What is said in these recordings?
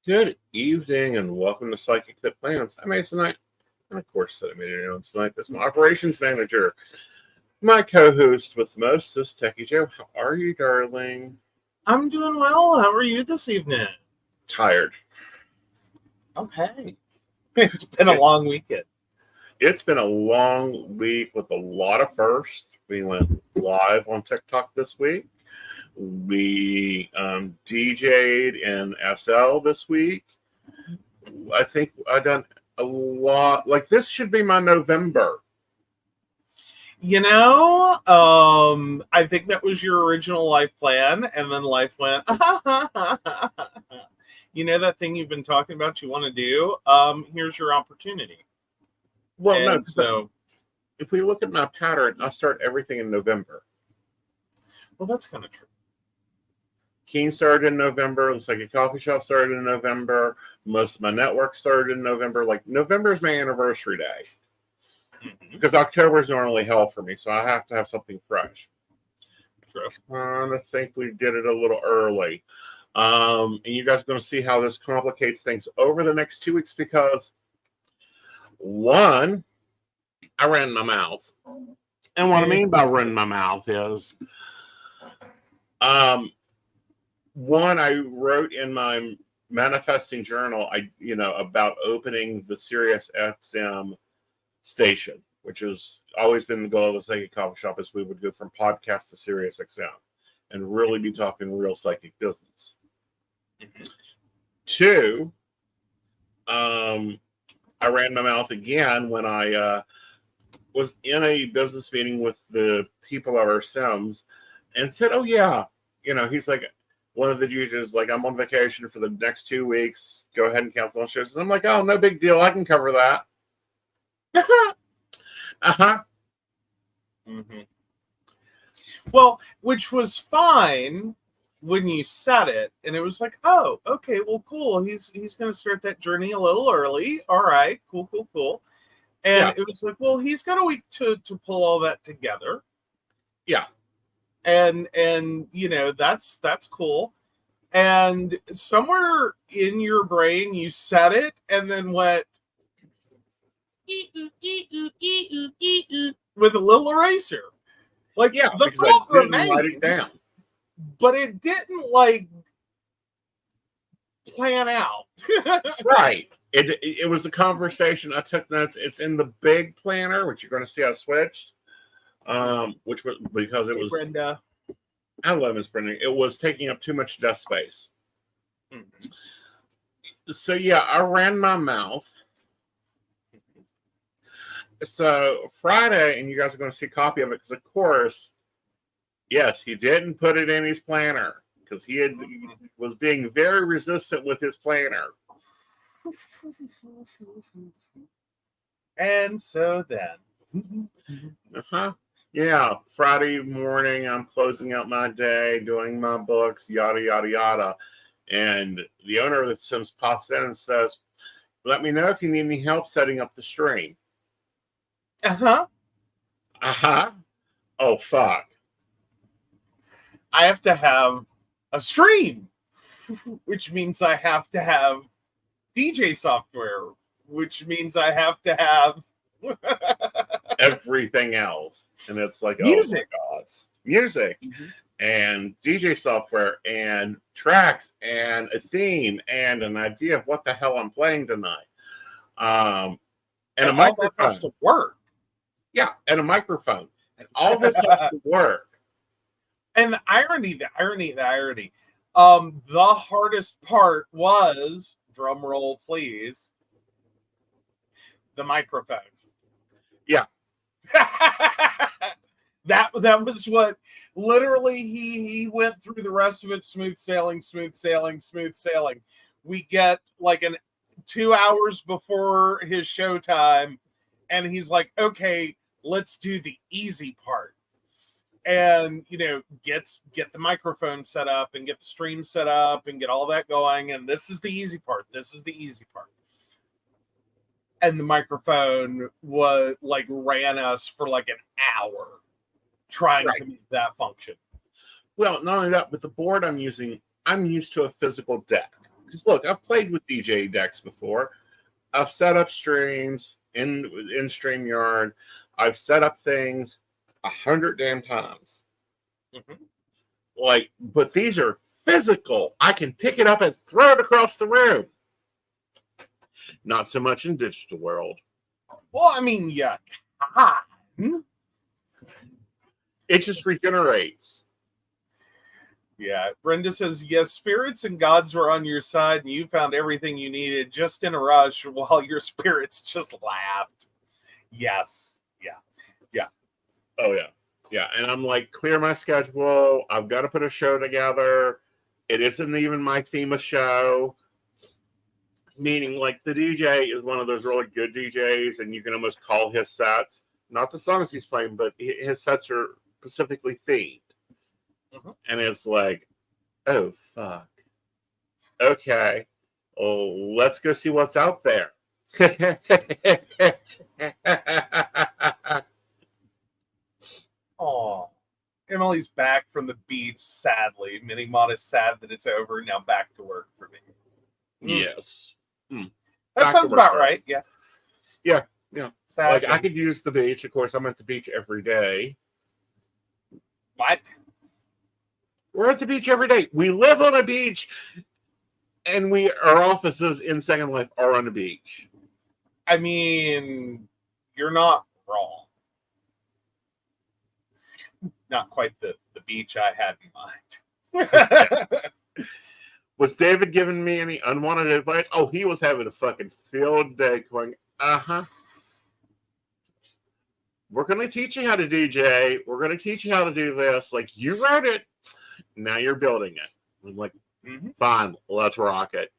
Good evening and welcome to Psychic Tip Plans. I'm Aeson Knight, and of course, I made it on tonight. That's my operations manager, my co-host with the most, is Techie Joe. How are you, darling? I'm doing well. How are you this evening? Tired. Okay. It's been a long weekend. It's been a long week with a lot of firsts. We went live on TikTok this week. We DJ'd in SL this week. I think I've done a lot. Like, this should be my November. You know, I think that was your original life plan, and then life went, you know that thing you've been talking about you want to do? Here's your opportunity. Well, and no, so if we look at my pattern, I start everything in November. Well, that's kind of true. Keen started in November. The Psychic Coffee Shop started in November. Most of my network started in November. Like, November is my anniversary day. Because October is normally hell for me, so I have to have something fresh. True. I think we did it a little early. And you guys are going to see how this complicates things over the next 2 weeks because, one, I ran my mouth. And what I mean by run my mouth is, one, I wrote in my manifesting journal, about opening the Sirius XM station, which has always been the goal of the Psychic Coffee Shop, is we would go from podcast to Sirius XM and really be talking real psychic business. Two, I ran my mouth again when I was in a business meeting with the people of our Sims and said, oh yeah, he's like, one of the judges, like, I'm on vacation for the next 2 weeks. Go ahead and cancel on shows. And I'm like, oh, no big deal. I can cover that. Well, which was fine when you said it, and it was like, oh, okay, well, cool. He's going to start that journey a little early. All right, cool. And It was like, well, he's got a week to pull all that together. Yeah. And that's cool. And somewhere in your brain you said it and then went with a little eraser. Like, the thought remained, write it down. But it didn't plan out. Right. It was a conversation. I took notes. It's in the big planner, which you're going to see I switched. Which was because it was Brenda. I love Miss Brenda. It was taking up too much desk space. So yeah, I ran my mouth. So Friday, and you guys are going to see a copy of it because, of course, yes, he didn't put it in his planner because he was being very resistant with his planner. And so then. Yeah, Friday morning, I'm closing out my day, doing my books, yada, yada, yada. And the owner of the Sims pops in and says, let me know if you need any help setting up the stream. Oh, fuck. I have to have a stream, which means I have to have DJ software, which means I have to have everything else. And it's like, music. Oh my God. Music and DJ software and tracks and a theme and an idea of what the hell I'm playing tonight. And a microphone has to work. Yeah, and a microphone. And all this has to work. And the irony. The hardest part was, drum roll please, the microphone. Yeah. That was what literally he went through the rest of it. Smooth sailing, smooth sailing, smooth sailing. We get like 2 hours before his showtime, and he's like, okay, let's do the easy part. And get the microphone set up and get the stream set up and get all that going. And this is the easy part. This is the easy part. And the microphone was like ran us for like an hour trying to make that function. Well, not only that, but the board I'm using, I'm used to a physical deck. Because look, I've played with DJ decks before. I've set up streams in StreamYard. I've set up things 100 damn times. Like, but these are physical. I can pick it up and throw it across the room. Not so much in digital world. Well, I mean, yeah. It just regenerates. Yeah. Brenda says, yes, spirits and gods were on your side and you found everything you needed just in a rush while your spirits just laughed. Yes. Yeah. Yeah. Oh, yeah. Yeah. And I'm like, clear my schedule. I've got to put a show together. It isn't even my theme of show. Meaning, like, the DJ is one of those really good DJs, and you can almost call his sets, not the songs he's playing, but his sets are specifically themed. And it's like, oh, fuck. Okay. Well, let's go see what's out there. Oh, Emily's back from the beach, sadly. Minimod is sad that it's over. Now back to work for me. Yes. That sounds about right. Yeah. Yeah. Yeah. Sadly. Like, I could use the beach. Of course, I'm at the beach every day. What? We're at the beach every day. We live on a beach, and our offices in Second Life are on the beach. I mean, you're not wrong. Not quite the beach I had in mind. Was David giving me any unwanted advice? Oh, he was having a fucking field day going, we're going to teach you how to DJ. We're going to teach you how to do this. Like, you wrote it. Now you're building it. I'm like, fine, let's rock it.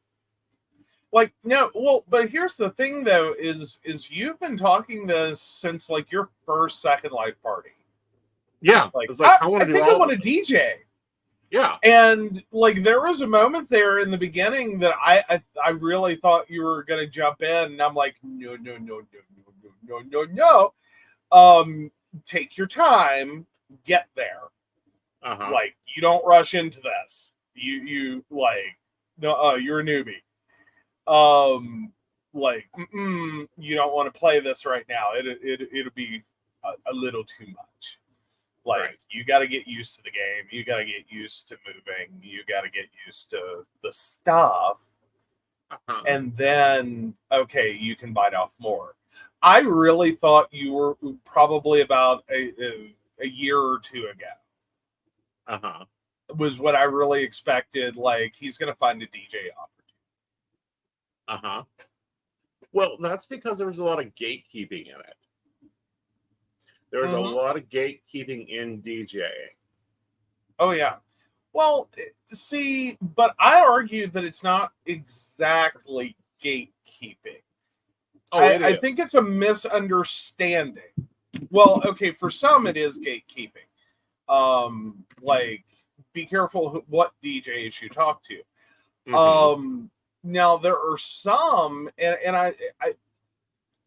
Like, no, well, but here's the thing, though, is you've been talking this since, like, your first Second Life party. Yeah. Like, I want to DJ. Yeah. And, like, there was a moment there in the beginning that I really thought you were going to jump in, and I'm like, no. Take your time, get there. Like, you don't rush into this. You like, no, you're a newbie. Like, you don't want to play this right now. It'll be a little too much. Like, you got to get used to the game. You got to get used to moving. You got to get used to the stuff. And then, okay, you can bite off more. I really thought you were probably about a year or two ago. Was what I really expected. Like, he's going to find a DJ opportunity. Well, that's because there was a lot of gatekeeping in it. There was a lot of gatekeeping in DJing. Oh, yeah. Well, see, but I argue that it's not exactly gatekeeping. I think it's a misunderstanding. Well, okay, for some it is gatekeeping. Like, be careful what DJs you talk to. Now there are some, and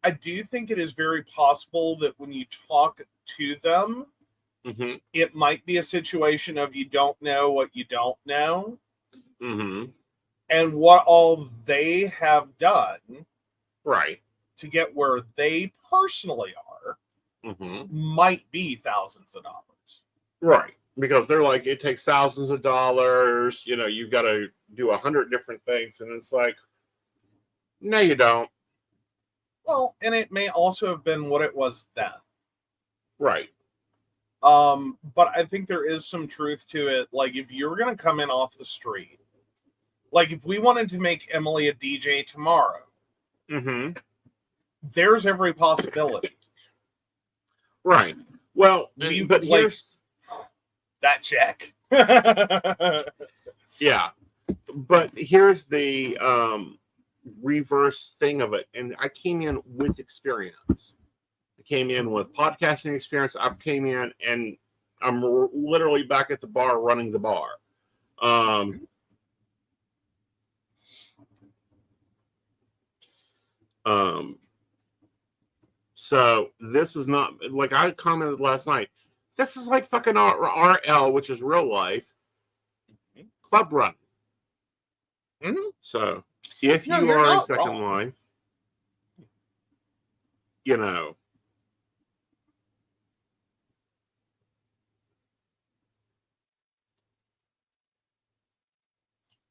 I do think it is very possible that when you talk to them, it might be a situation of you don't know what you don't know, and what all they have done, to get where they personally are, might be thousands of dollars, because they're like, it takes thousands of dollars. You know, you've got to do 100 different things, and it's like, no, you don't. Well, and it may also have been what it was then. But I think there is some truth to it. Like, if you're going to come in off the street, like if we wanted to make Emily a DJ tomorrow, there's every possibility. Well, You, but like, here's that check. yeah, but here's the reverse thing of it. And I came in with experience. I came in with podcasting experience. I came in and I'm literally back at the bar running the bar. So this is not like I commented last night. This is like fucking RL, which is real life club run. Mm-hmm. So if No, you you're are in not Second wrong. Life, you know.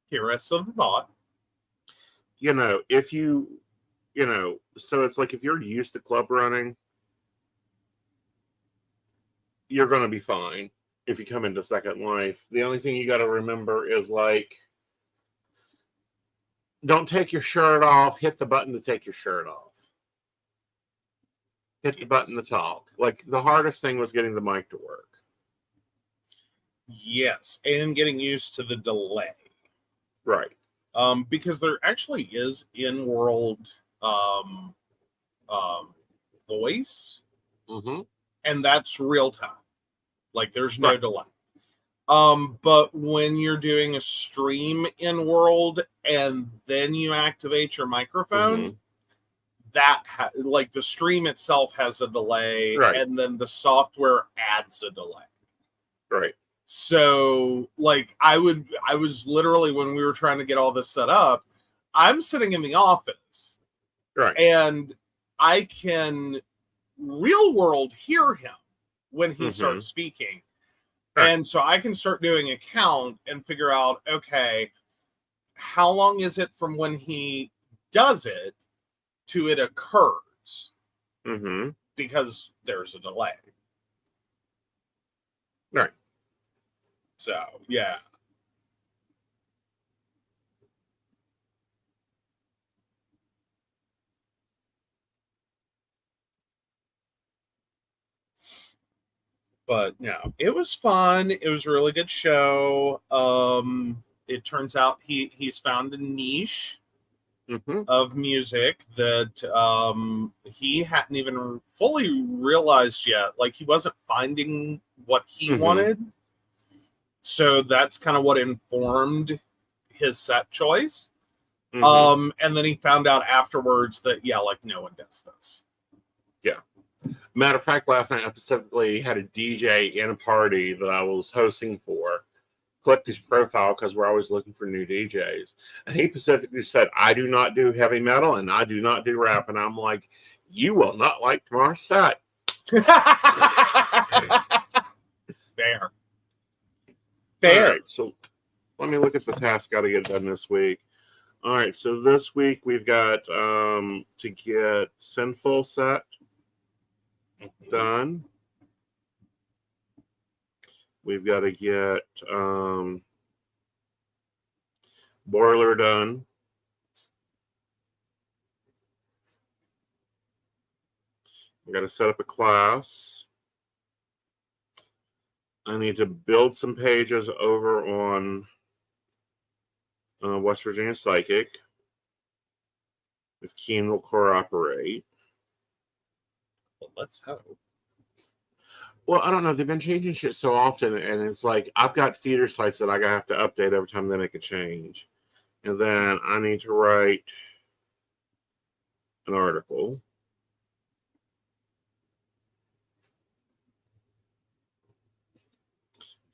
Hearers of the thought. You know, if you know, so it's like if you're used to club running, you're going to be fine if you come into Second Life. The only thing you got to remember is like, don't take your shirt off, hit the button to take your shirt off. Hit the button to talk. Like the hardest thing was getting the mic to work. Yes, and getting used to the delay. Right. Because there actually is in-world voice, and that's real time. Like there's no delay. But when you're doing a stream in world and then you activate your microphone, that like the stream itself has a delay, and then the software adds a delay. Right. So like I was literally, when we were trying to get all this set up, I'm sitting in the office. Right. And I can real world hear him when he starts speaking. Right. And so I can start doing a count and figure out, okay, how long is it from when he does it to it occurs? Because there's a delay. Right. So, yeah. But no, it was fun. It was a really good show. It turns out he's found a niche of music that he hadn't even fully realized yet. Like he wasn't finding what he wanted. So that's kind of what informed his set choice. And then he found out afterwards that, yeah, like no one does this. Yeah. Matter of fact, last night I specifically had a DJ in a party that I was hosting for. Clicked his profile because we're always looking for new DJs. And he specifically said, I do not do heavy metal and I do not do rap. And I'm like, you will not like tomorrow's set. Fair. All right, so let me look at the task got to get done this week. All right, so this week we've got to get Sinful set done. We've got to get Boiler done. I've got to set up a class. I need to build some pages over on West Virginia Psychic. If Keen will cooperate. Well, let's hope. Well, I don't know. They've been changing shit so often, and it's like I've got feeder sites that I have to update every time they make a change. And then I need to write an article.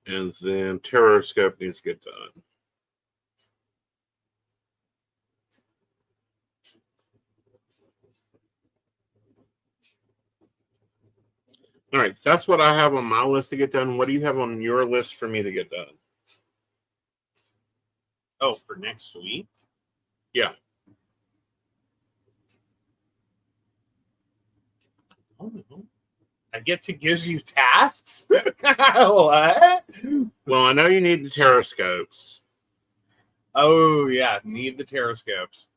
And then Taroscope needs to get done. All right, that's what I have on my list to get done. What do you have on your list for me to get done? Oh, for next week? Yeah. Oh, I get to give you tasks? What? Well, I know you need the Taroscopes. Oh, yeah, need the Taroscopes.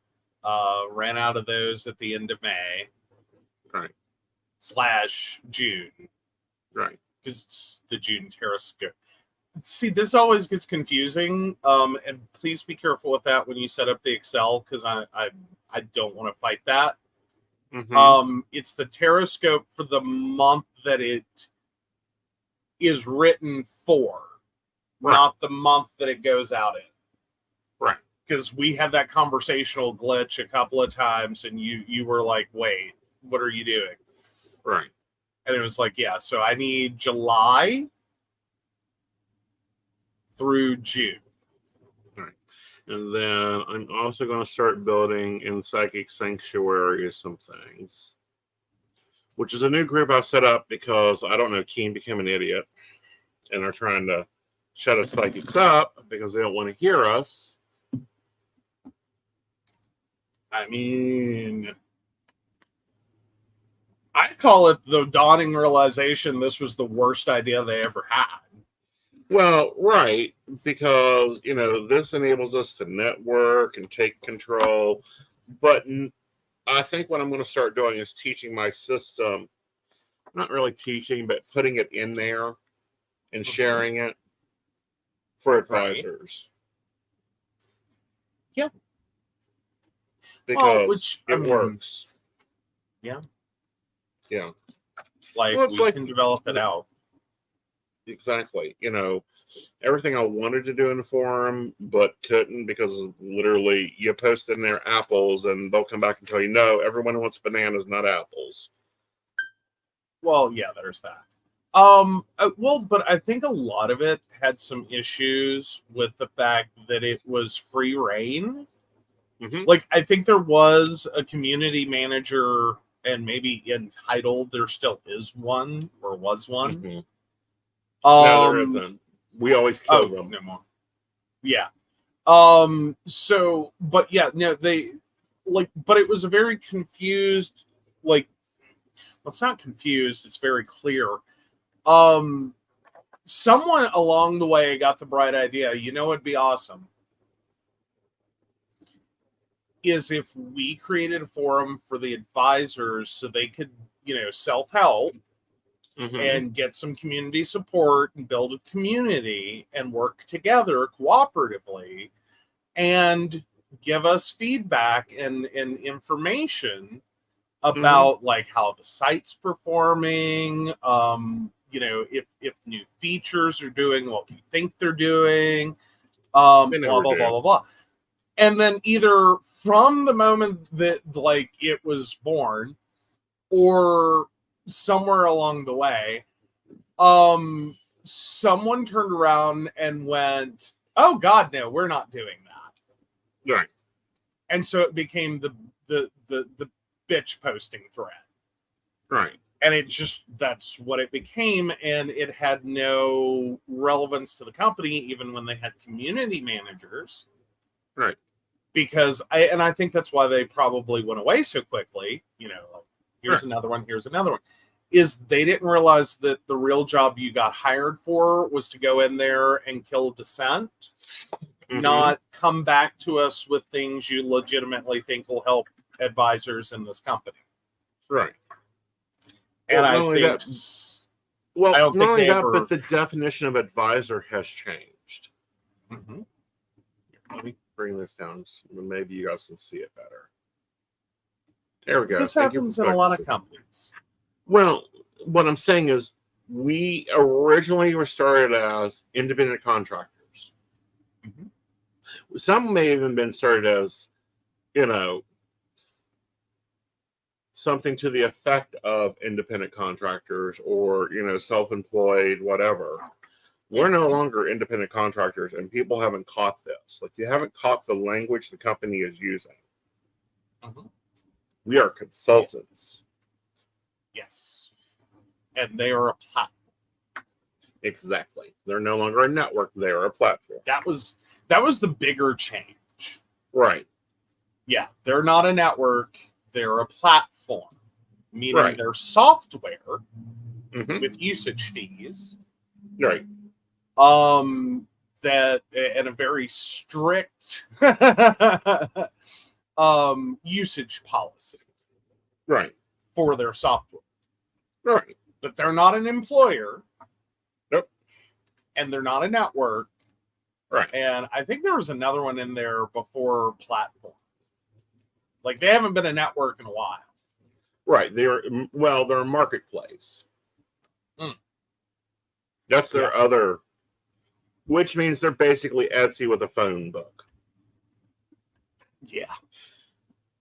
Ran out of those at the end of May. Right. /June. Right. Because it's the June Taroscope. See, this always gets confusing. And please be careful with that when you set up the Excel, because I don't want to fight that. It's the Taroscope for the month that it is written for, not the month that it goes out in. Right. Because we had that conversational glitch a couple of times, and you were like, wait, what are you doing? Right. And it was like, yeah, so I need July through June. Right. And then I'm also going to start building in Psychic Sanctuary some things, which is a new group I've set up because I don't know, Keen became an idiot and are trying to shut us psychics up because they don't want to hear us. I mean, I call it the dawning realization this was the worst idea they ever had. Well, right, because, this enables us to network and take control. But I think what I'm going to start doing is teaching my system, not really teaching, but putting it in there and sharing it for advisors. Yeah. Because it works. Yeah. Yeah. Like, we can develop it out. Exactly. Everything I wanted to do in the forum, but couldn't because literally you post in there apples and they'll come back and tell you, no, everyone wants bananas, not apples. Well, yeah, there's that. But I think a lot of it had some issues with the fact that it was free reign. Like, I think there was a community manager, and maybe entitled, there still is one, or was one. No, there isn't. We always kill them. No more. Yeah. So, but yeah, no, but it was a very confused, well, it's not confused, it's very clear. Someone along the way got the bright idea, it'd be awesome is if we created a forum for the advisors so they could, self-help and get some community support and build a community and work together cooperatively and give us feedback and information about how the site's performing, if new features are doing what we think they're doing, blah, blah, blah, blah, blah. And then either from the moment that it was born or somewhere along the way, someone turned around and went, oh God, no, we're not doing that. Right. And so it became the bitch posting thread. Right. And that's what it became. And it had no relevance to the company, even when they had community managers. Right. Because I think that's why they probably went away so quickly. Here's another one, here's another one. Is they didn't realize that the real job you got hired for was to go in there and kill dissent, not come back to us with things you legitimately think will help advisors in this company. Right. And I think but the definition of advisor has changed. Let me bring this down so maybe you guys can see it better. There we go. This happens in a lot of companies. Well, what I'm saying is we originally were started as independent contractors. Some may have even been started as, something to the effect of independent contractors or, self-employed, whatever. We're no longer independent contractors, and people haven't caught this. You haven't caught the language the company is using. We are consultants. Yes. And they are a platform. Exactly. They're no longer a network. They are a platform. That was the bigger change. Right. Yeah. They're not a network. They're a platform. Meaning they're software with usage fees. Right. That and a very strict usage policy. Right. For their software. Right. but they're not an employer. Nope. And they're not a network. Right. And I think there was another one in there before platform. Like, they haven't been a network in a while. Right. They're a marketplace. That's their other, which means they're basically Etsy with a phone book. Yeah.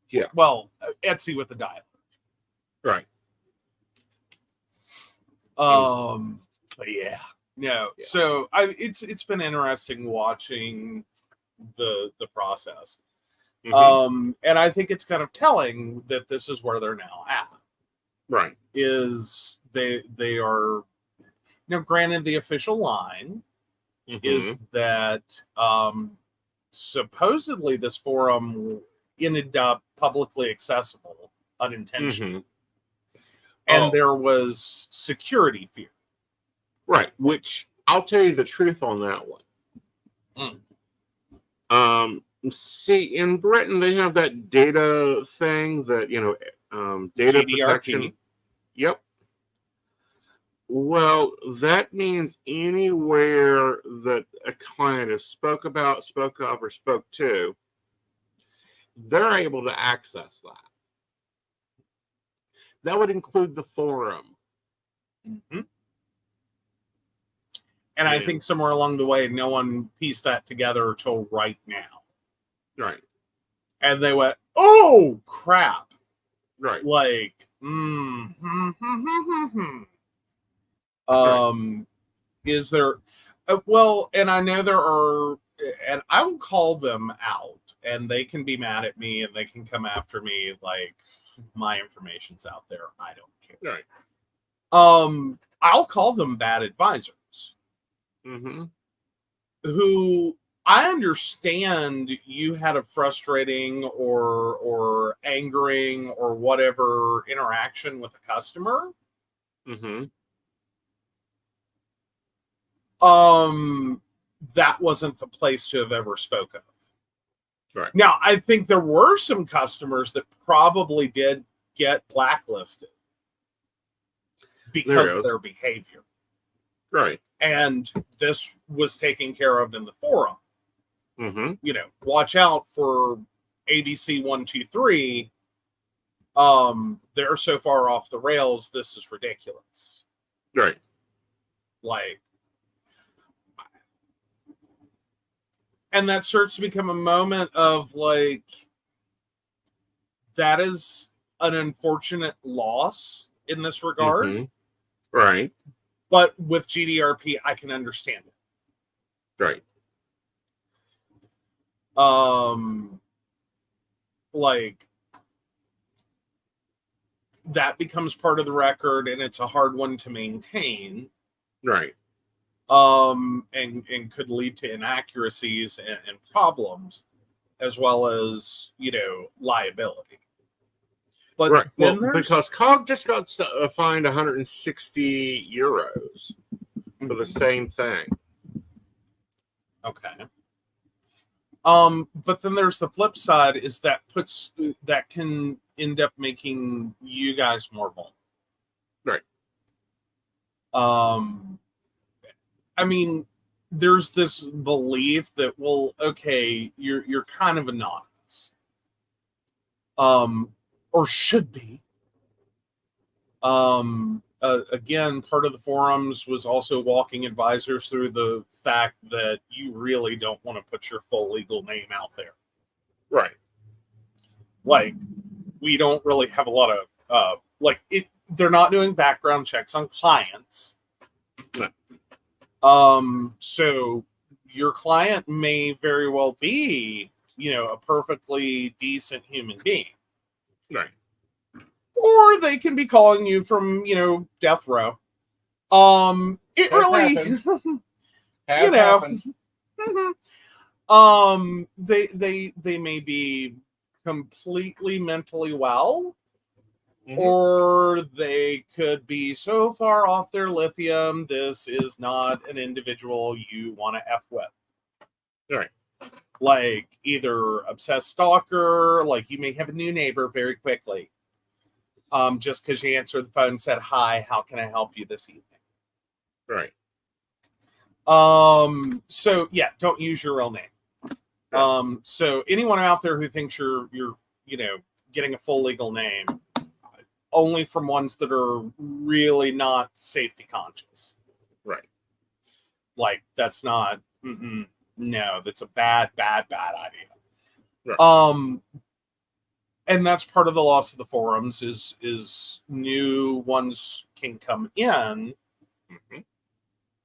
Yeah. Well, Etsy with a dial. Right. But yeah. No. Yeah. So it's been interesting watching the process. Mm-hmm. And I think it's kind of telling that this is where they're now at. Right. Is they are, granted, the official line is that supposedly this forum ended up publicly accessible unintentionally. And there was security fear. Right. Which I'll tell you the truth on that one. See, in Britain, they have that data thing that, data GDRP. protection. Yep. Well, that means anywhere that a client has spoke of, or spoke to, they're able to access that. That would include the forum. And I think somewhere along the way, no one pieced that together until right now. Right. And they went, oh, crap. Right. Like, is there, well, and I know there are, and I will call them out, and they can be mad at me, and they can come after me, like, my information's out there. I don't care. Right. I'll call them bad advisors. Who, I understand you had a frustrating or angering or whatever interaction with a customer. That wasn't the place to have ever spoken of. Right. Now, I think there were some customers that probably did get blacklisted because of their behavior. Right. And this was taken care of in the forum. Watch out for ABC 123. They're so far off the rails. This is ridiculous. Right. Like, and that starts to become a moment of like, that is an unfortunate loss in this regard. Right. But with GDRP, I can understand it. Right. Like, that becomes part of the record, and it's a hard one to maintain. Right. And could lead to inaccuracies and problems, as well as, liability. But right. Well, because COG just got fined 160 euros for the same thing. Okay. But then there's the flip side, is that can end up making you guys more vulnerable. Right. I mean, there's this belief that, well, okay, you're kind of anonymous. Or should be. Again, part of the forums was also walking advisors through the fact that you really don't want to put your full legal name out there. Right. Like, we don't really have a lot of, they're not doing background checks on clients. No. So your client may very well be, a perfectly decent human being. Right. Or they can be calling you from, death row. It Has really, Has happened. they may be completely mentally well, or they could be so far off their lithium, this is not an individual you want to F with. Right. Like, either obsessed stalker, like you may have a new neighbor very quickly. just because you answered the phone and said, "Hi, how can I help you this evening?" Right. So yeah, don't use your real name. So anyone out there who thinks you're getting a full legal name, only from ones that are really not safety conscious. Right. Like that's not no, that's a bad idea. Right. And that's part of the loss of the forums is new ones can come in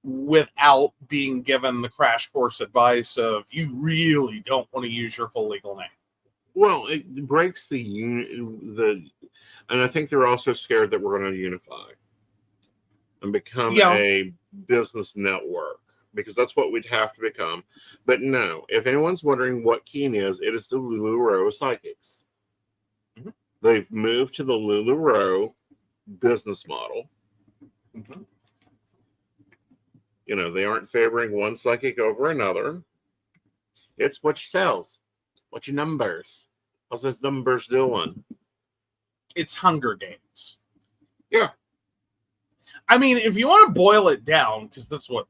without being given the crash course advice of you really don't want to use your full legal name. Well, it breaks and I think they're also scared that we're going to unify and become a business network, because that's what we'd have to become. But no, if anyone's wondering what Keen is, it is the LuLaRoe Psychics. They've moved to the LuLaRoe business model. They aren't favoring one psychic over another. It's what sells, what your numbers. How's those numbers doing? It's Hunger Games. Yeah. I mean, if you want to boil it down, because that's what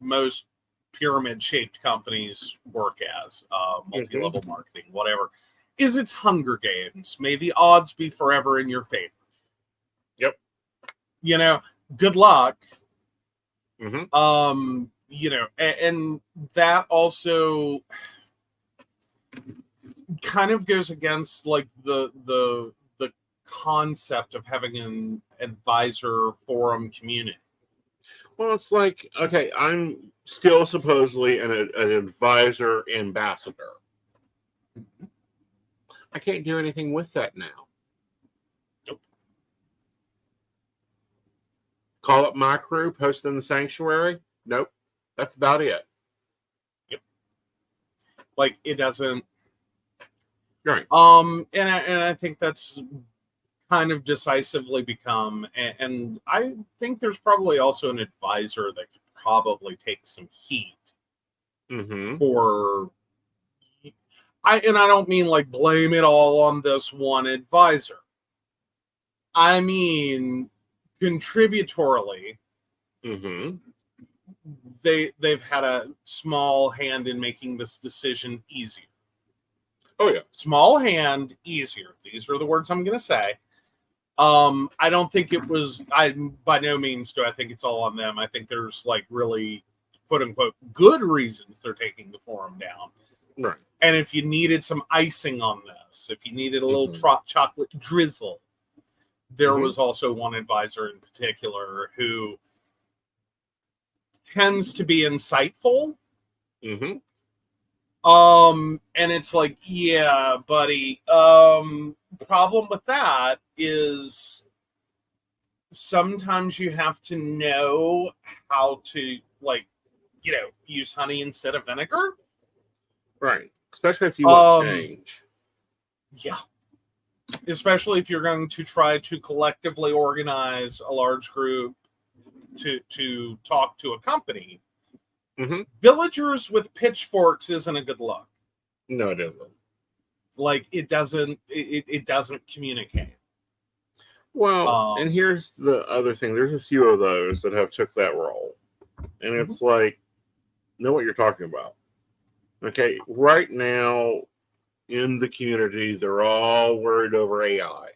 most pyramid-shaped companies work as, multi-level marketing, whatever, is it's Hunger Games. May the odds be forever in your favor. Yep. Good luck. Mm-hmm. And that also kind of goes against like the concept of having an advisor forum community. Well, it's like, okay, I'm still supposedly an advisor ambassador. I can't do anything with that now. Nope. Call up my crew, post in the sanctuary. Nope. That's about it. Yep. Like it doesn't. Right. And I think that's kind of decisively become, and I think there's probably also an advisor that could probably take some heat for. I don't mean like blame it all on this one advisor. I mean contributorily, they've had a small hand in making this decision easier. Oh yeah, small hand, easier. These are the words I'm going to say. I don't think it was. By no means do I think it's all on them. I think there's like really, quote unquote, good reasons they're taking the forum down. Right. And if you needed some icing on this, if you needed a little chocolate drizzle, there was also one advisor in particular who tends to be insightful. And it's like, yeah, buddy. Problem with that is sometimes you have to know how to, use honey instead of vinegar. Right. Especially if you want change. Yeah. Especially if you're going to try to collectively organize a large group to talk to a company. Villagers with pitchforks isn't a good look. No, it isn't. Like it doesn't communicate. Well, and here's the other thing. There's a few of those that have took that role. And it's like, know what you're talking about. Okay, right now in the community, they're all worried over AI.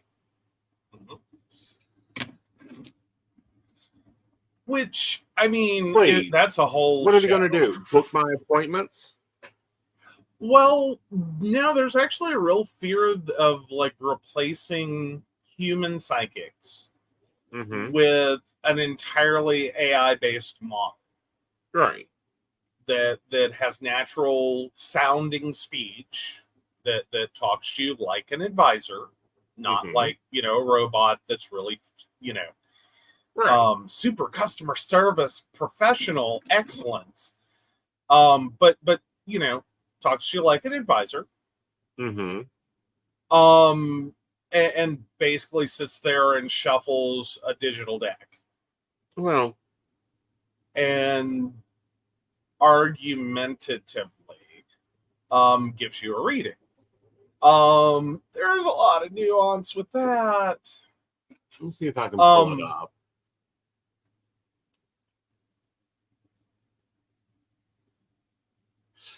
Which, I mean, that's a whole What are they going to do? Book my appointments? Well, now there's actually a real fear of like replacing human psychics with an entirely AI-based model. Right. That has natural sounding speech that talks to you like an advisor, not like, a robot that's really, super customer service, professional excellence. But talks to you like an advisor. And basically sits there and shuffles a digital deck. Well, and argumentatively gives you a reading. There's a lot of nuance with that. Let's see if I can pull it up.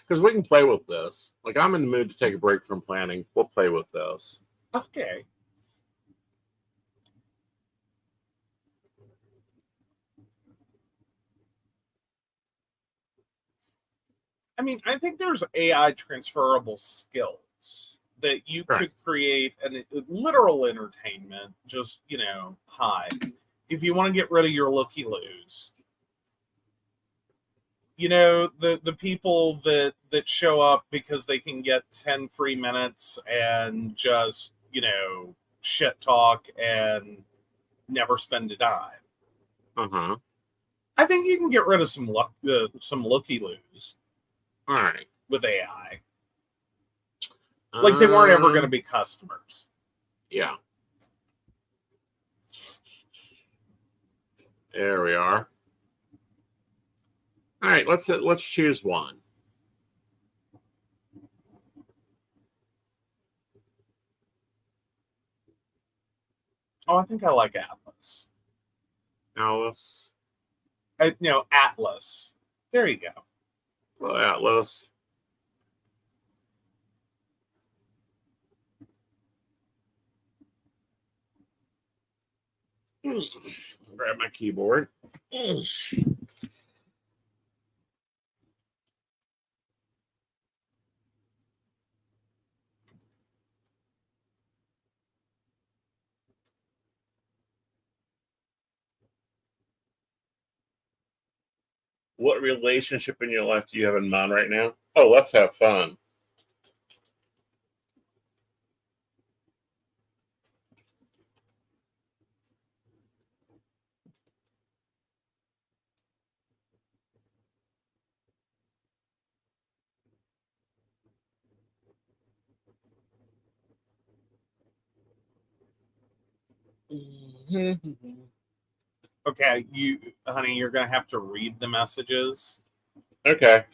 Because we can play with this. Like, I'm in the mood to take a break from planning. We'll play with this. Okay. I mean, I think there's AI transferable skills that you could create a literal entertainment. Just, hi. If you want to get rid of your looky-loos. The people that show up because they can get 10 free minutes and just, shit talk and never spend a dime. Uh-huh. I think you can get rid of some looky-loos. All right. With AI. Like they weren't ever going to be customers. Yeah. There we are. All right, let's choose one. Oh, I think I like Atlas. Alice. No, Atlas. There you go. Well, Atlas. Grab my keyboard. What relationship in your life do you have in mind right now? Oh, let's have fun. Okay, honey, you're going to have to read the messages. Okay.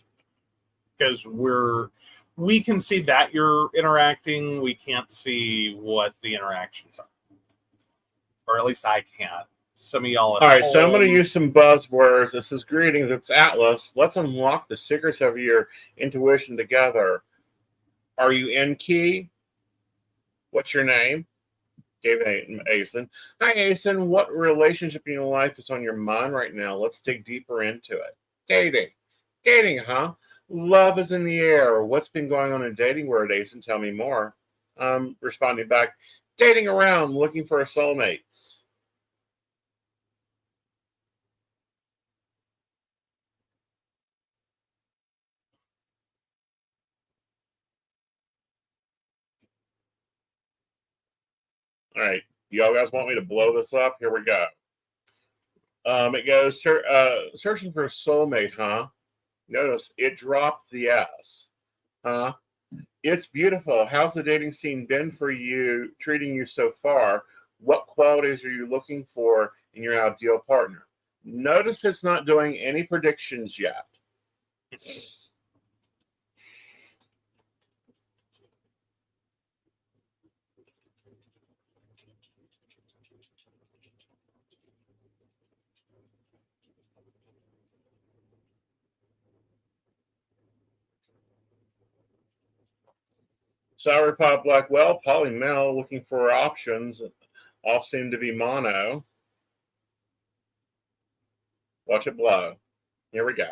Because we can see that you're interacting. We can't see what the interactions are. Or at least I can't. Some of y'all at All right, home. so I'm going to use some buzzwords. This is greetings. It's Atlas. Let's unlock the secrets of your intuition together. Are you in key? What's your name? David Aeson. Hi, Aeson. What relationship in your life is on your mind right now? Let's dig deeper into it. Dating. Dating, huh? Love is in the air. What's been going on in dating world, Aeson? Tell me more. Responding back, dating around, looking for a soulmates. All right. Y'all guys want me to blow this up? Here we go. It goes, searching for a soulmate, huh? Notice it dropped the S. Huh? It's beautiful. How's the dating scene been for you, treating you so far? What qualities are you looking for in your ideal partner? Notice it's not doing any predictions yet. Sour Pop Blackwell, Polly Mel, looking for options. All seem to be mono. Watch it blow. Here we go.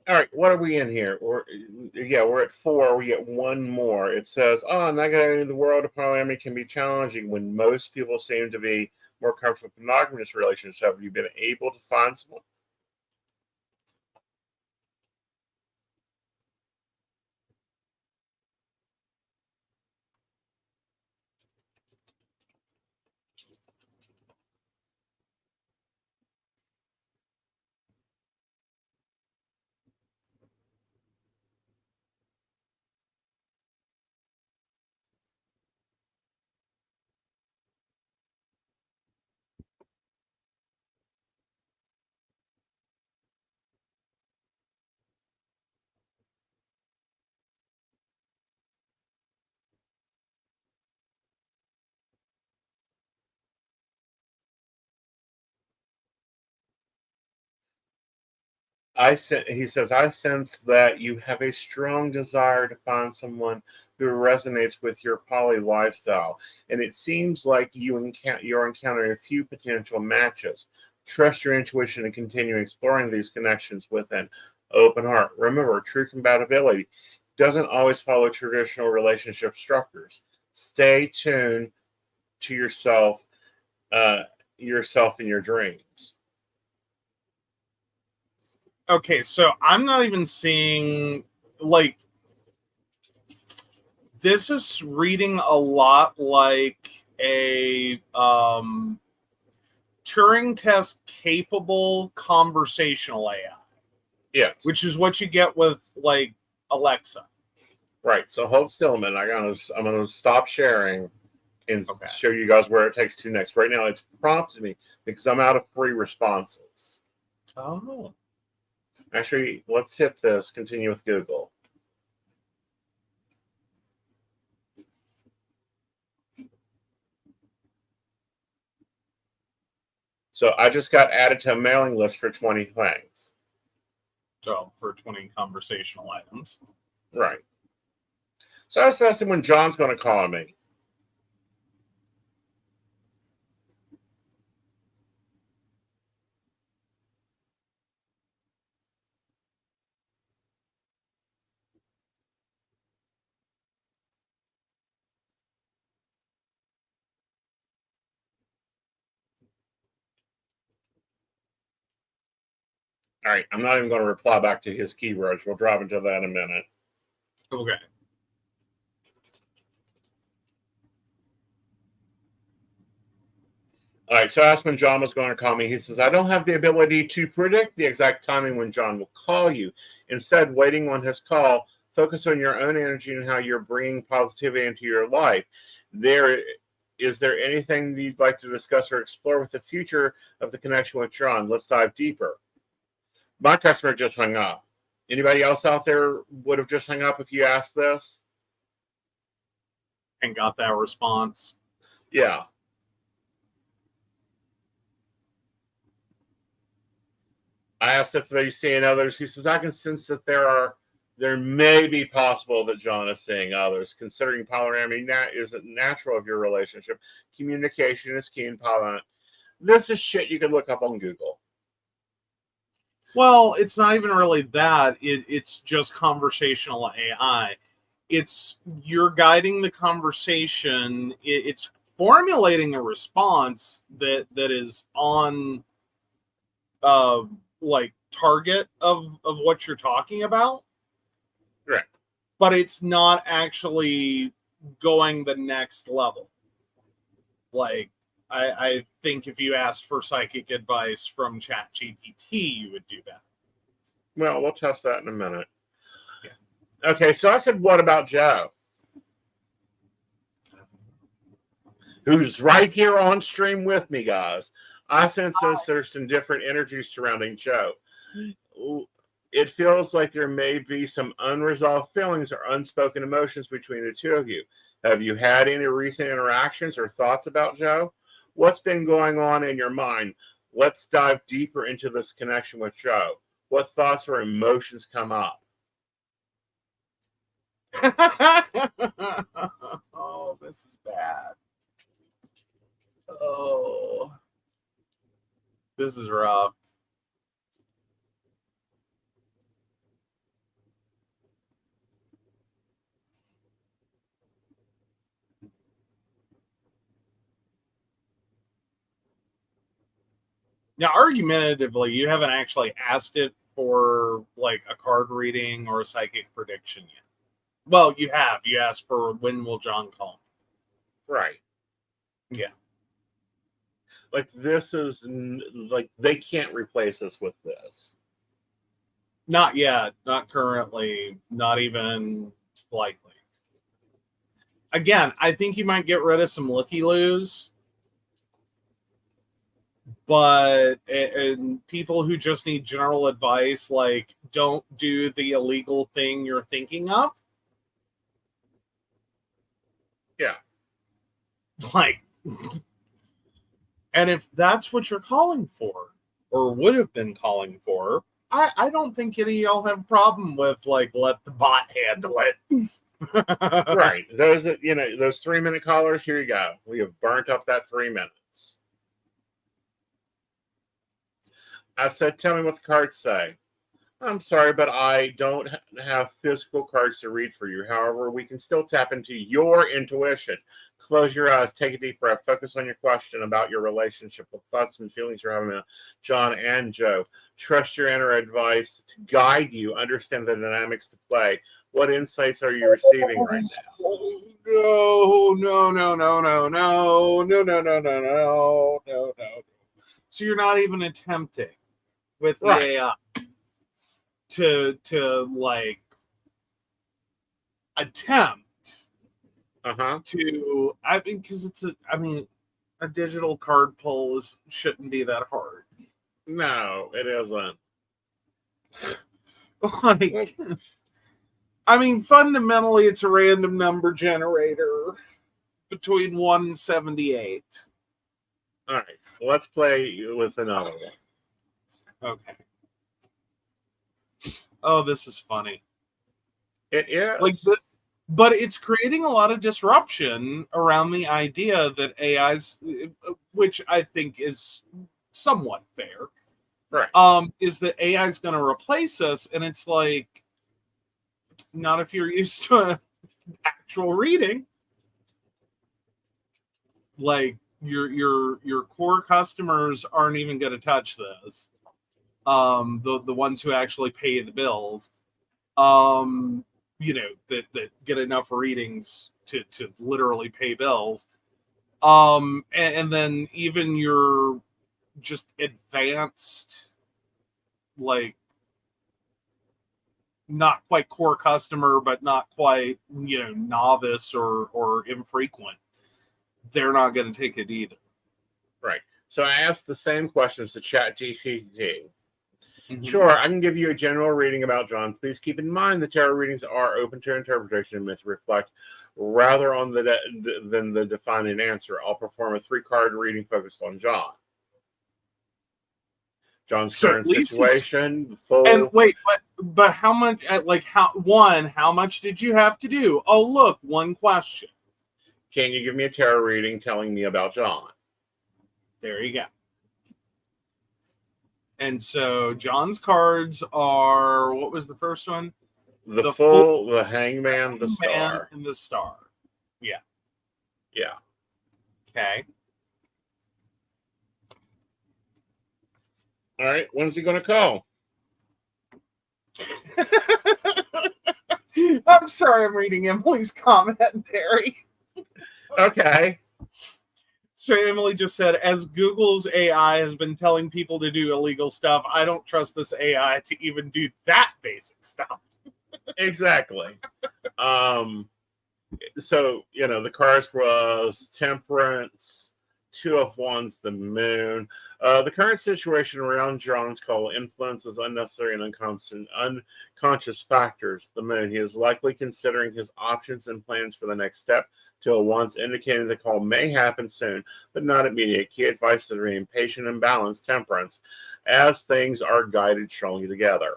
All right, what are we in here? We're at 4. We get one more. It says, navigating the world of polyamory can be challenging when most people seem to be more comfortable with monogamous relationships. Have you been able to find someone? he says, I sense that you have a strong desire to find someone who resonates with your poly lifestyle, and it seems like you're encountering a few potential matches. Trust your intuition and continue exploring these connections with an open heart. Remember, true compatibility doesn't always follow traditional relationship structures. Stay tuned to yourself and your dreams. Okay, so I'm not even seeing, like, this is reading a lot like a Turing test capable conversational AI. Yes. Which is what you get with, like, Alexa. Right. So hold still a minute. I'm gonna stop sharing and show you guys where it takes to next. Right now, it's prompted me because I'm out of free responses. Oh. Actually, let's hit this. Continue with Google. So I just got added to a mailing list for 20 things. So for 20 conversational items. Right. So I was asking when John's going to call me. All right, I'm not even going to reply back to his keywords. We'll drive into that in a minute. Okay. All right, so I asked when John was going to call me. He says, I don't have the ability to predict the exact timing when John will call you. Instead, waiting on his call, focus on your own energy and how you're bringing positivity into your life. Is there anything you'd like to discuss or explore with the future of the connection with John? Let's dive deeper. My customer just hung up. Anybody else out there would have just hung up if you asked this? And got that response. Yeah. I asked if they're seeing others. He says, I can sense that there may be possible that John is seeing others. Considering polyamory is natural of your relationship, communication is key in polyamory. This is shit you can look up on Google. Well, it's not even really that. It's just conversational AI. You're guiding the conversation. It's formulating a response that is on like target of what you're talking about. Right. But it's not actually going the next level. Like, I think if you asked for psychic advice from ChatGPT, you would do that. Well, we'll test that in a minute. Yeah. Okay, so I said, what about Joe? Who's right here on stream with me, guys. I sense there's some different energies surrounding Joe. It feels like there may be some unresolved feelings or unspoken emotions between the two of you. Have you had any recent interactions or thoughts about Joe? What's been going on in your mind? Let's dive deeper into this connection with Joe. What thoughts or emotions come up? Oh, this is bad. Oh, this is rough. Now, argumentatively, you haven't actually asked it for like a card reading or a psychic prediction yet. Well, you have. You asked for when will John call me. Right. Yeah. Like, this is like, they can't replace us with this. Not yet. Not currently. Not even slightly. Again, I think you might get rid of some looky-loos. But and people who just need general advice, like, don't do the illegal thing you're thinking of. Yeah. Like, and if that's what you're calling for, or would have been calling for, I don't think any of y'all have a problem with like let the bot handle it. Right. Those 3-minute callers, here you go. We have burnt up that 3 minutes. I said, tell me what the cards say. I'm sorry, but I don't have physical cards to read for you. However, we can still tap into your intuition. Close your eyes, take a deep breath, focus on your question about your relationship, the thoughts and feelings you're having about John and Joe. Trust your inner advice to guide you, understand the dynamics to play. What insights are you receiving right now? No. So you're not even attempting with the Right. AI to like attempt to, I mean, because a digital card pull shouldn't be that hard. No, it isn't. Like, I mean, fundamentally, it's a random number generator between 1 and 78. All right, let's play with another one. Okay. Oh, this is funny. It is. Like this, but it's creating a lot of disruption around the idea that AIs, which I think is somewhat fair, right? Is that AI is going to replace us, and it's like, not if you're used to actual reading. Like your core customers aren't even going to touch this. The ones who actually pay the bills, that get enough readings to literally pay bills. And then even your just advanced, like, not quite core customer, but not quite, novice or infrequent, they're not going to take it either. Right. So I asked the same questions to ChatGPT. Mm-hmm. Sure, I can give you a general reading about John. Please keep in mind the tarot readings are open to interpretation and meant to reflect rather on than the defining answer. I'll perform a 3-card reading focused on John. John's current situation, full. And wait, but how much? How much did you have to do? Oh, look, one question. Can you give me a tarot reading telling me about John? There you go. And so John's cards are, what was the first one? The Fool, the Hangman, the Star. And the Star. Yeah. Yeah. Okay. All right. When's he going to call? I'm sorry, I'm reading Emily's commentary. Okay. So Emily just said, as Google's AI has been telling people to do illegal stuff, I don't trust this AI to even do that basic stuff. Exactly. So, the cards was Temperance, 2 of Wands, the Moon. The current situation around John's call influences unnecessary and unconscious factors. The Moon. He is likely considering his options and plans for the next step. 2 of Wands indicating the call may happen soon, but not immediate. Key advice to remain patient and balanced. Temperance, as things are guided strongly together.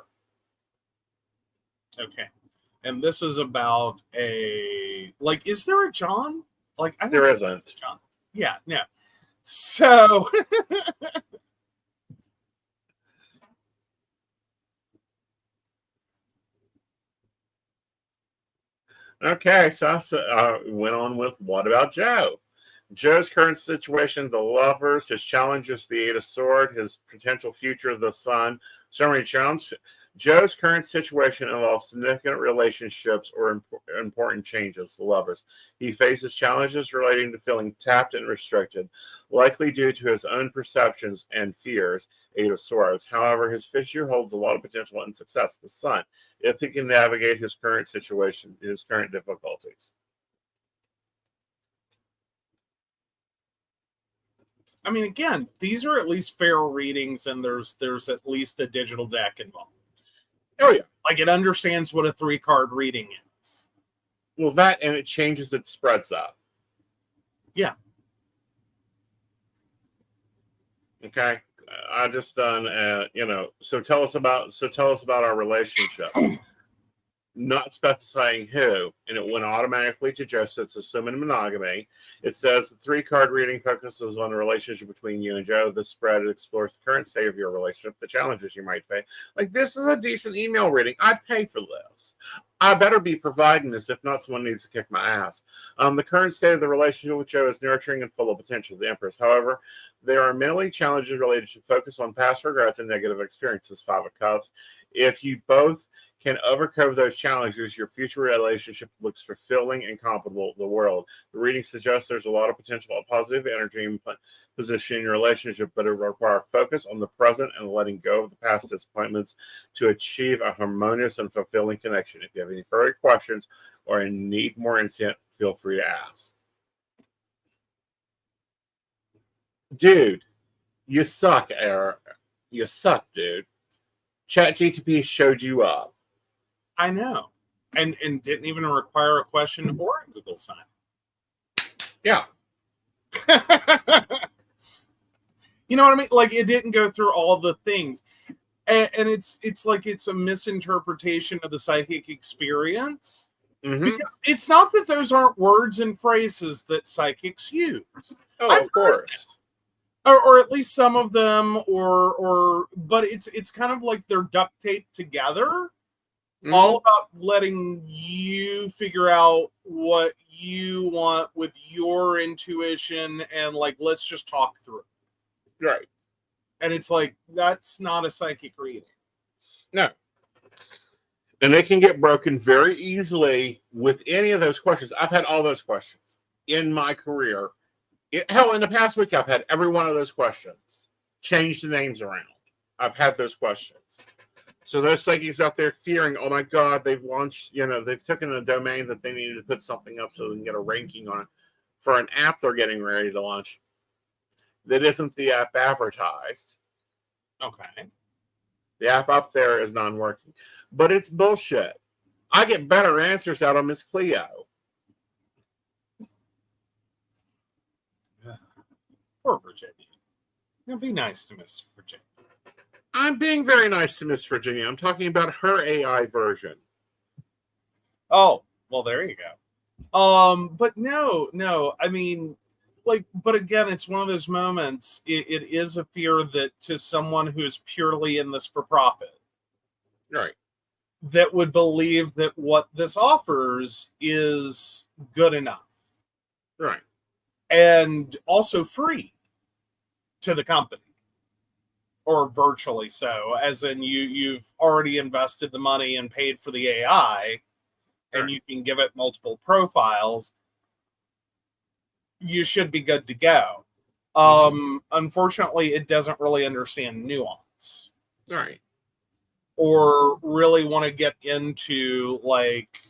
Okay. And this is about is there a John? Like, I don't There know isn't. John. Yeah, no. So Okay, so I went on with what about Joe? Joe's current situation, the Lovers, his challenges, the 8 of Swords, his potential future, the Sun. Summary: Joe's current situation involves significant relationships or important changes, the Lovers. He faces challenges relating to feeling tapped and restricted, likely due to his own perceptions and fears, 8 of Swords. However, his future holds a lot of potential and success, the Sun, if he can navigate his current situation, his current difficulties. I mean, again, these are at least fair readings, and there's at least a digital deck involved. Oh, yeah. Like, it understands what a 3-card reading is. Well, that, and it changes its spreads up. Yeah. Okay. I just done, so tell us about our relationship. Not specifying who, and it went automatically to Joe, so it's assuming monogamy. It says the 3-card reading focuses on the relationship between you and Joe. This spread explores the current state of your relationship, the challenges you might face. Like, this is a decent email reading. I'd pay for this. I better be providing this. If not, someone needs to kick my ass. The current state of the relationship with Joe is nurturing and full of potential. The Empress. However, there are many challenges related to focus on past regrets and negative experiences. 5 of Cups. If you both can overcome those challenges, your future relationship looks fulfilling and compatible with the world. The reading suggests there's a lot of potential positive energy and position in your relationship, but it will require focus on the present and letting go of the past disappointments to achieve a harmonious and fulfilling connection. If you have any further questions or need more insight, feel free to ask. Dude, you suck, Eric. You suck, dude. ChatGPT showed you up. I know. And didn't even require a question or a Google sign. Yeah. You know what I mean? Like, it didn't go through all the things. And it's like it's a misinterpretation of the psychic experience. Mm-hmm. Because it's not that those aren't words and phrases that psychics use. Oh, of course. Or at least some of them, but it's kind of like they're duct taped together. Mm-hmm. All about letting you figure out what you want with your intuition and, like, let's just talk through it. Right. And it's like, that's not a psychic reading. No. And they can get broken very easily with any of those questions. I've had all those questions in my career. Hell, in the past week, I've had every one of those questions. Change the names around. I've had those questions. So those psychics out there fearing, oh my God, they've launched, they've taken a domain that they needed to put something up so they can get a ranking on it for an app they're getting ready to launch that isn't the app advertised. Okay. The app up there is non-working. But it's bullshit. I get better answers out of Miss Cleo. Or Virginia. Now be nice to Miss Virginia. I'm being very nice to Miss Virginia. I'm talking about her AI version. Oh, well, there you go. But no. I mean, like, but again, it's one of those moments. It is a fear that to someone who's purely in this for profit, right, that would believe that what this offers is good enough, right, and also free to the company. Or virtually so, as in you've already invested the money and paid for the AI, and you can give it multiple profiles. You should be good to go. Unfortunately, it doesn't really understand nuance. Right. Or really want to get into, like,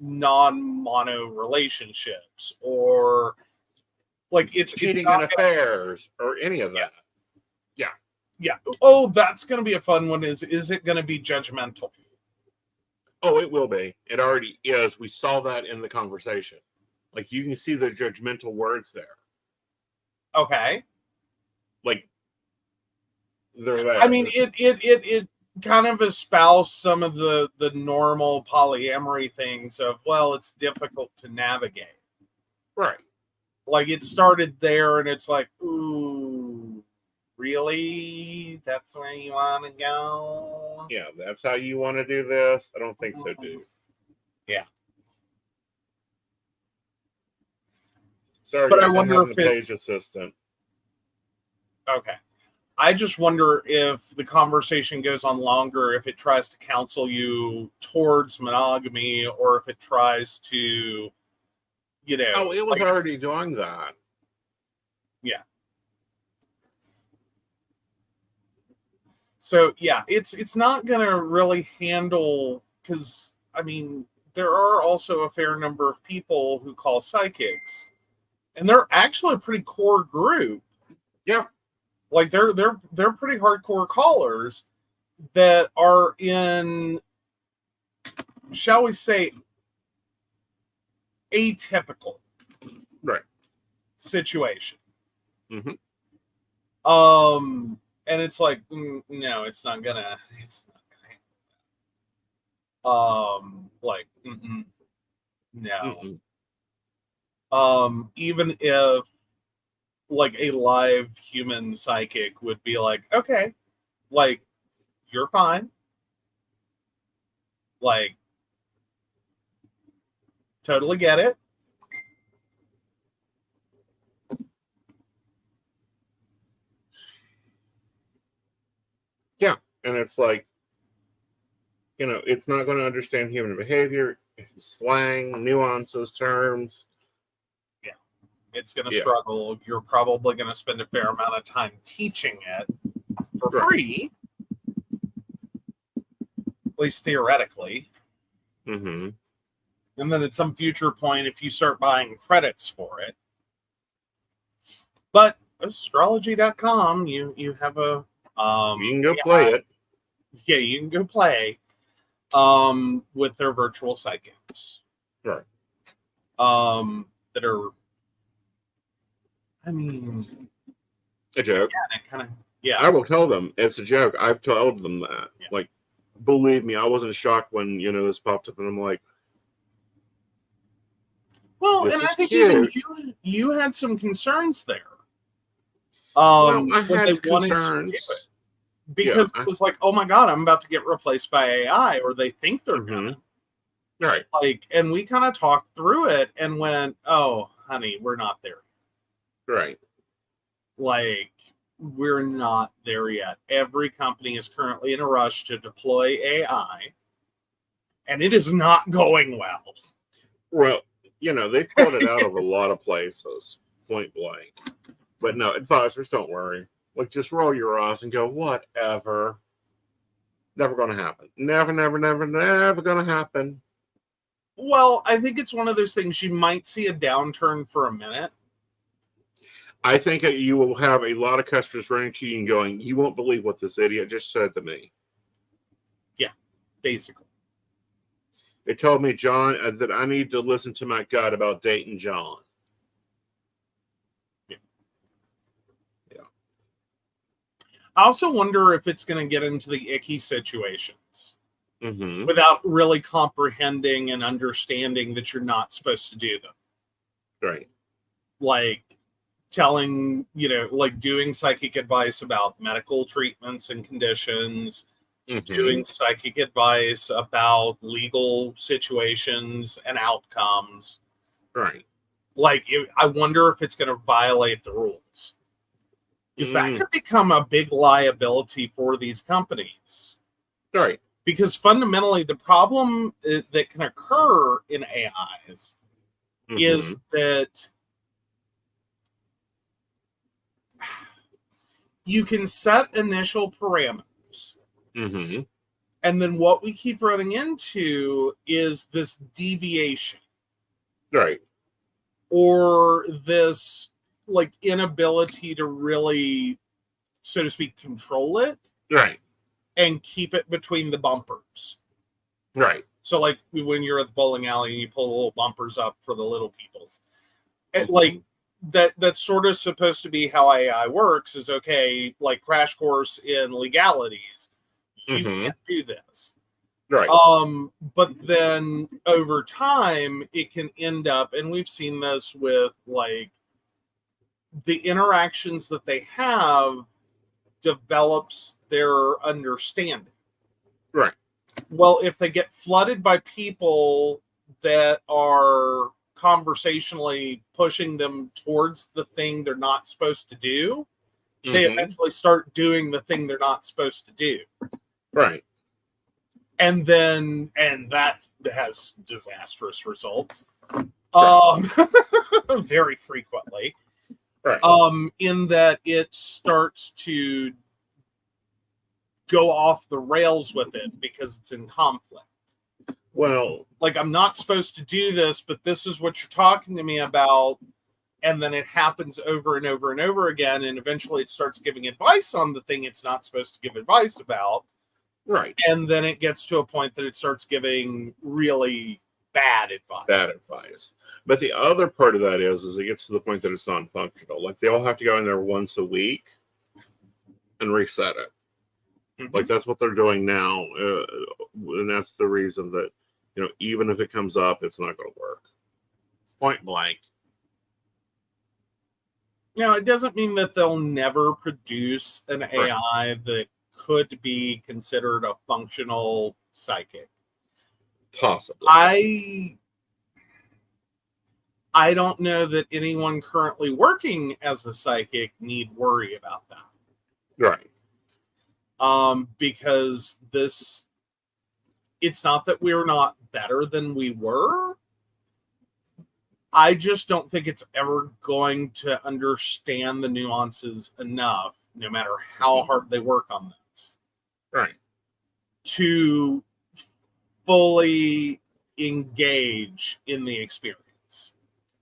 non-mono relationships, or like it's cheating in affairs or any of that. Yeah. Oh, that's going to be a fun one. Is it going to be judgmental? Oh, it will be. It already is. We saw that in the conversation. Like, you can see the judgmental words there. Okay. Like, they're there. I mean, it kind of espoused some of the normal polyamory things of, well, it's difficult to navigate. Right. Like, it started there, and it's like, ooh, really? That's where you want to go? Yeah, that's how you want to do this? I don't think so, dude. Yeah. Sorry, but guys, I wonder if the page assistant. Okay. I just wonder if the conversation goes on longer, if it tries to counsel you towards monogamy, or if it tries to, Oh, it was already doing that. Yeah. So, yeah, it's not going to really handle, because, I mean, there are also a fair number of people who call psychics, and they're actually a pretty core group. Yeah. Like, they're pretty hardcore callers that are in, shall we say, atypical right situation. Mm-hmm. And it's like, no, it's not gonna. Like, no. Even if like a live human psychic would be like, okay, like you're fine, like totally get it. Yeah, and it's like, it's not going to understand human behavior, slang, nuances, terms. Yeah, it's going to struggle. You're probably going to spend a fair amount of time teaching it for free, at least theoretically. Mm-hmm. And then at some future point, if you start buying credits for it. But astrology.com, you have a you can go play it. Yeah, you can go play with their virtual psychics. Right. That are, I mean, a joke. Yeah. I will tell them it's a joke. I've told them that. Yeah. Like, believe me, I wasn't shocked when this popped up, and I'm like, well, and I think even you had some concerns there. Well, I had concerns because it was like, oh my god, I'm about to get replaced by AI, or they think they're gonna. Right. Like, and we kind of talked through it and went, oh, honey, we're not there. Right. Like, we're not there yet. Every company is currently in a rush to deploy AI, and it is not going well. Well, they've pulled it out of a lot of places, point blank. But no, advisors, don't worry. Like, just roll your eyes and go, whatever. Never going to happen. Never going to happen. Well, I think it's one of those things you might see a downturn for a minute. I think that you will have a lot of customers running to you and going, you won't believe what this idiot just said to me. Yeah, basically. They told me, John, that I need to listen to my gut about dating John. I also wonder if it's going to get into the icky situations mm-hmm. without really comprehending and understanding that you're not supposed to do them. Right. Like telling, like doing psychic advice about medical treatments and conditions, mm-hmm. doing psychic advice about legal situations and outcomes. Right. Like, I wonder if it's going to violate the rules. Because that could become a big liability for these companies. Right. Because fundamentally, the problem that can occur in AIs mm-hmm. is that you can set initial parameters. Mm-hmm. And then what we keep running into is this deviation. Right. Or this like inability to really, so to speak, control it. Right. And keep it between the bumpers. Right. So like when you're at the bowling alley and you pull the little bumpers up for the little peoples. Mm-hmm. Like that's sort of supposed to be how AI works, is okay, like crash course in legalities. You mm-hmm. can't do this. Right. But then over time it can end up, and we've seen this with like the interactions that they have develops their understanding. Right. Well, if they get flooded by people that are conversationally pushing them towards the thing they're not supposed to do, mm-hmm. they eventually start doing the thing they're not supposed to do. Right. And that has disastrous results. Right. Very frequently. Right. In that it starts to go off the rails with it because it's in conflict. Well, like, I'm not supposed to do this, but this is what you're talking to me about. And then it happens over and over and over again. And eventually it starts giving advice on the thing it's not supposed to give advice about. Right. And then it gets to a point that it starts giving really bad advice. But the other part of that is it gets to the point that it's non-functional. Like, they all have to go in there once a week. and reset it. Mhm. Like, that's what they're doing now. And that's the reason that, even if it comes up, it's not going to work. Point blank. Now, it doesn't mean that they'll never produce an AI that could be considered a functional psychic. Possibly. I don't know that anyone currently working as a psychic need worry about that. Right. Because it's not that we're not better than we were. I just don't think it's ever going to understand the nuances enough, no matter how hard they work on this. Right. To fully engage in the experience.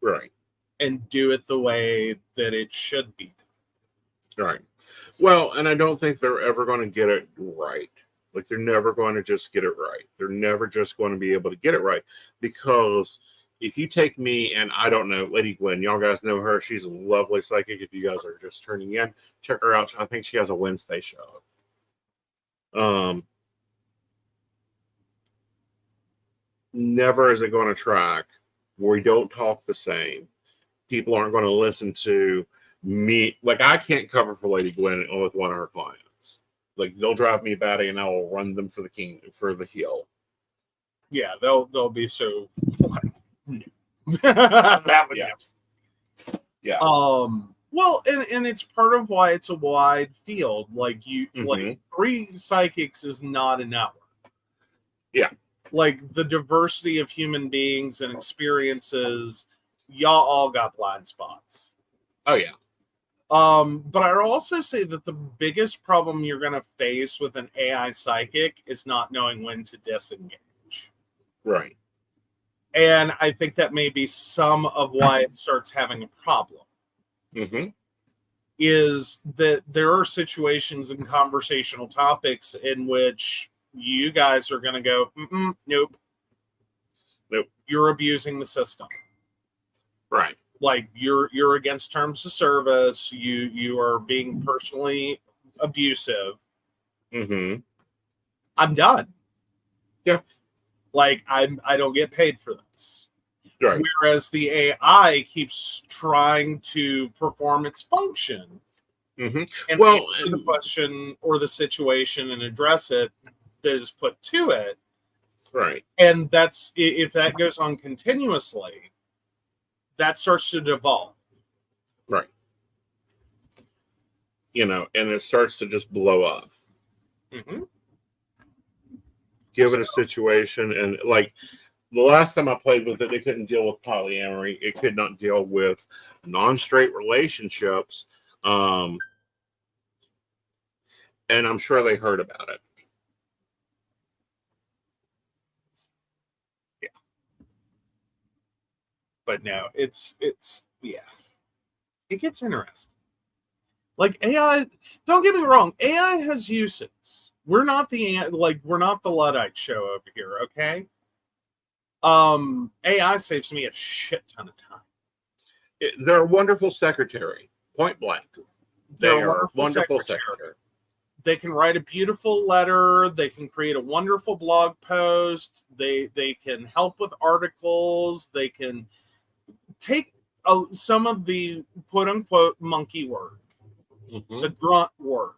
Right. And do it the way that it should be. Right. Well, and I don't think they're ever going to get it right. Like, they're never going to just get it right. They're never just going to be able to get it right. Because if you take me, and I don't know, Lady Gwen, y'all guys know her. She's a lovely psychic. If you guys are just turning in, check her out. I think she has a Wednesday show. Never is it going to track. We don't talk the same. People aren't going to listen to me. Like, I can't cover for Lady Gwen with one of her clients. Like, they'll drive me batty, and I will run them for the heel. Yeah, they'll be so. That would, yeah. Well, and it's part of why it's a wide field. Like, like 3 psychics is not a network. Yeah. Like, the diversity of human beings and experiences, y'all all got blind spots. Oh yeah. But I also say that the biggest problem you're going to face with an AI psychic is not knowing when to disengage. Right. And I think that may be some of why it starts having a problem. Is that there are situations and conversational topics in which you guys are going to go, nope. You're abusing the system. Right. Like, you're against terms of service. You are being personally abusive. I'm done. Yeah. Like, I don't get paid for this. Right. Whereas the AI keeps trying to perform its function. And answer the question or the situation and address it that is put to it. Right. And that's, if that goes on continuously, that starts to devolve. Right. And it starts to just blow up. Give it a situation, and like the last time I played with it, it couldn't deal with polyamory. It could not deal with non-straight relationships. And I'm sure they heard about it. Yeah. But no, it's yeah. It gets interesting. Like, AI, don't get me wrong, AI has uses. We're not the Luddite show over here, okay? AI saves me a shit ton of time. They're a wonderful secretary, point blank. They're a wonderful secretary. They can write a beautiful letter. They can create a wonderful blog post. They can help with articles. They can take some of the quote unquote monkey work, the grunt work.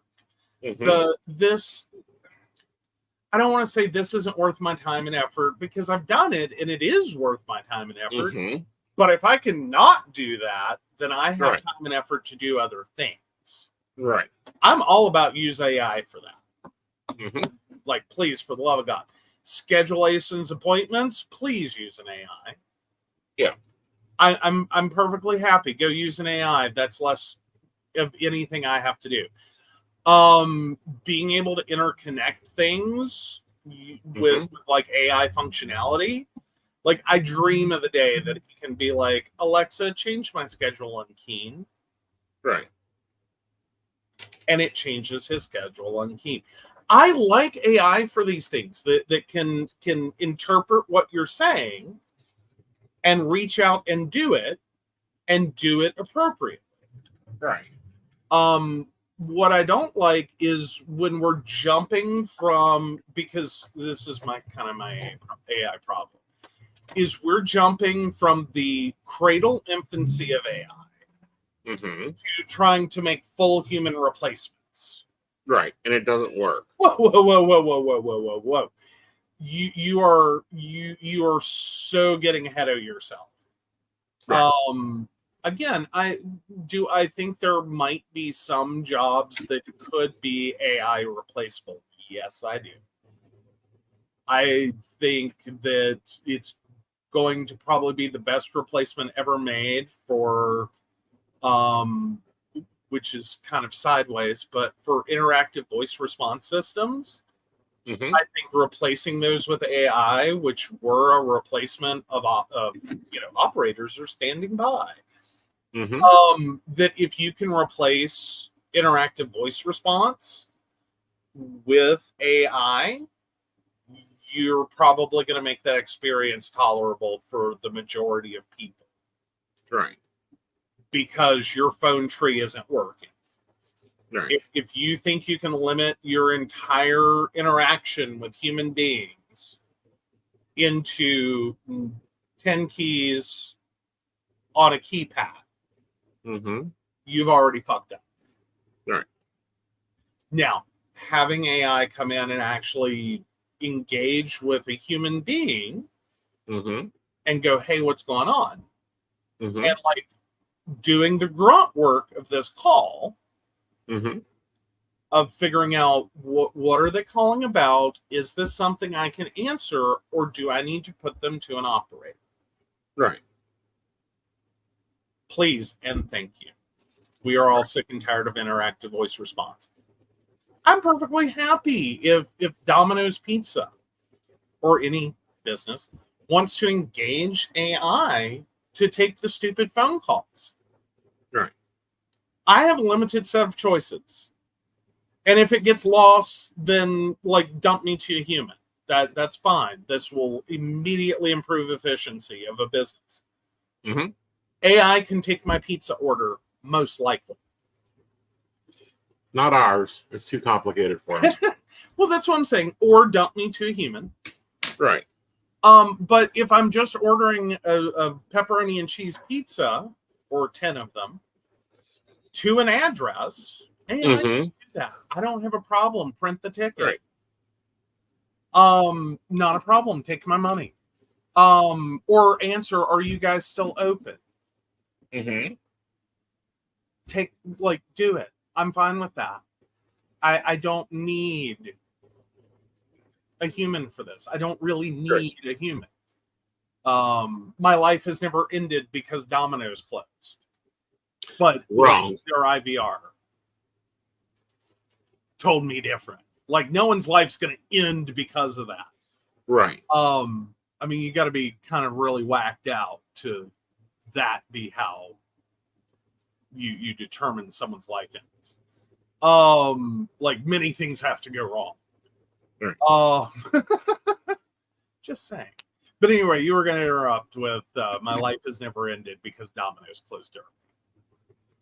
I don't want to say this isn't worth my time and effort, because I've done it and it is worth my time and effort. But if I can not do that, then I have time and effort to do other things. Right. I'm all about use AI for that. Like, please, for the love of God, schedule Aeson's appointments. Please use an AI. Yeah. I'm perfectly happy. Go use an AI. That's less of anything I have to do. Being able to interconnect things with like AI functionality. Like, I dream of the day that it can be like, Alexa, change my schedule on Keen. Right. And it changes his schedule on Keen. I like AI for these things that can interpret what you're saying and reach out and do it appropriately. Right. what I don't like is when we're jumping from, because this is my AI problem, is we're jumping from the cradle infancy of AI Mm-hmm. to trying to make full human replacements. Right, and it doesn't work. Whoa. You are so getting ahead of yourself. Right. Again, I think there might be some jobs that could be AI replaceable. Yes, I do. I think that it's going to probably be the best replacement ever made for which is kind of sideways, but for interactive voice response systems. Mm-hmm. I think replacing those with AI, which were a replacement of operators are standing by. Mm-hmm. That if you can replace interactive voice response with AI, you're probably going to make that experience tolerable for the majority of people. Right. Because your phone tree isn't working. Right. If you think you can limit your entire interaction with human beings into 10 keys on a keypad, Mm-hmm. you've already fucked up. Right. Now, having AI come in and actually engage with a human being Mm-hmm. and go, hey, what's going on? Mm-hmm. And like doing the grunt work of this call, Mm-hmm. of figuring out what are they calling about? Is this something I can answer, or do I need to put them to an operator? Right. Please and thank you. We are all sick and tired of interactive voice response. I'm perfectly happy if Domino's Pizza or any business wants to engage AI to take the stupid phone calls. Right. I have a limited set of choices. And if it gets lost, then like dump me to a human. That's fine. This will immediately improve efficiency of a business. Mm-hmm. AI can take my pizza order, most likely. Not ours. It's too complicated for us. Well, that's what I'm saying. Or dump me to a human. Right. But if I'm just ordering a pepperoni and cheese pizza, or 10 of them, to an address, AI can do that. I don't have a problem. Print the ticket. Right. Not a problem. Take my money. Or answer, are you guys still open? Mm-hmm. Do it. I'm fine with that. I don't need a human for this. I don't really need a human. My life has never ended because Domino's closed. But Wrong. their IVR told me different. Like no one's life's going to end because of that. Right. I mean, you got to be kind of really whacked out to that be how you determine someone's life ends. Like many things have to go wrong. Right. Just saying. But anyway, you were going to interrupt with my life has never ended because Domino's closed early.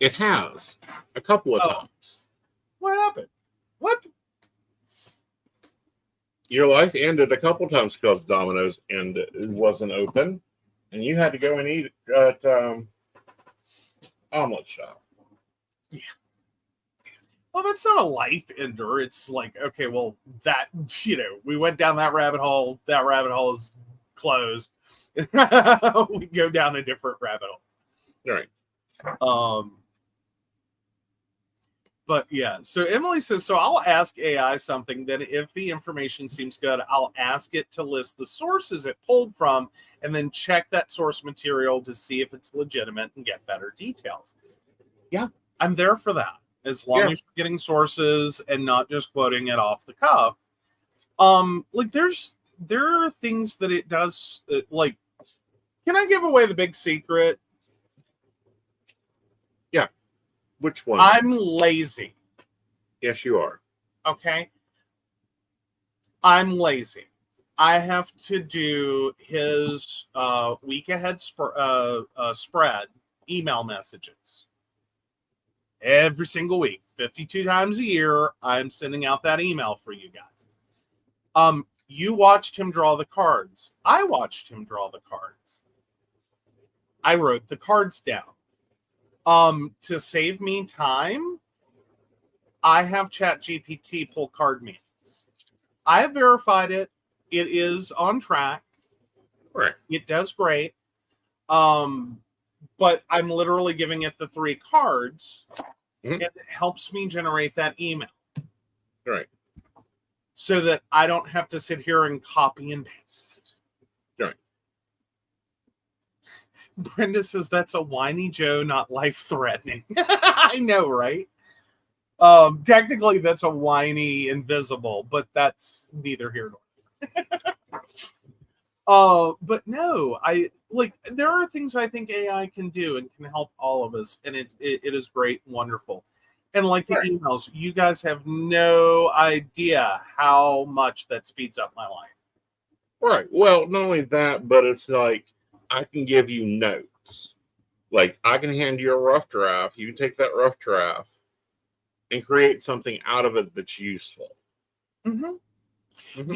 It has a couple of times. What happened? What? Your life ended a couple times because Domino's and it wasn't open, and you had to go and eat at omelet shop. Yeah. Well, that's not a life ender. It's like, okay, well, that, we went down that rabbit hole. That rabbit hole is closed. We go down a different rabbit hole. Right. But yeah, so Emily says, so I'll ask AI something, then if the information seems good, I'll ask it to list the sources it pulled from and then check that source material to see if it's legitimate and get better details. Yeah, I'm there for that. As long as you're getting sources and not just quoting it off the cuff. Like there are things that it does, like, can I give away the big secret? Yeah. Which one? I'm lazy. Yes, you are. Okay. I'm lazy. I have to do his week ahead spread email messages. every single week, 52 times a year, I'm sending out that email for you guys. You watched him draw the cards. I watched him draw the cards. I wrote the cards down. To save me time, I have ChatGPT pull card meanings. I have verified it. It is on track. Right. It does great. But I'm literally giving it the 3 cards, and it helps me generate that email. Right. So that I don't have to sit here and copy and paste. Right. Brenda says that's a whiny Joe, not life-threatening. I know, right? Technically, that's a whiny invisible, but that's neither here nor there. But no, there are things I think AI can do and can help all of us, and it is great and wonderful. And like the emails, you guys have no idea how much that speeds up my life. Right. Well, not only that, but it's like I can give you notes. Like I can hand you a rough draft. You can take that rough draft and create something out of it that's useful.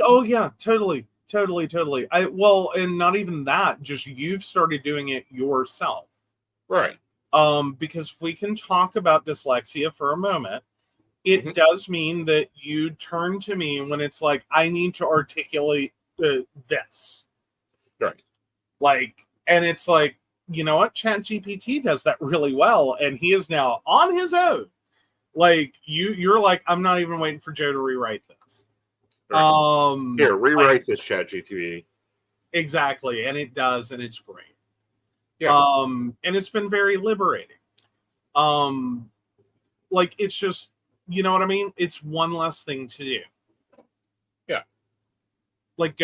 Oh yeah, totally. And not even that, just you've started doing it yourself. Right. Because if we can talk about dyslexia for a moment, it does mean that you turn to me when it's like, I need to articulate this. Right. Like, and it's like, you know what? ChatGPT does that really well, and he is now on his own. Like, you're like, I'm not even waiting for Joe to rewrite this. Right. Here, rewrite this ChatGPT. Exactly, and it does, and it's great. Yeah. And it's been very liberating. Like, it's just, you know what I mean? It's one less thing to do. Yeah. Like,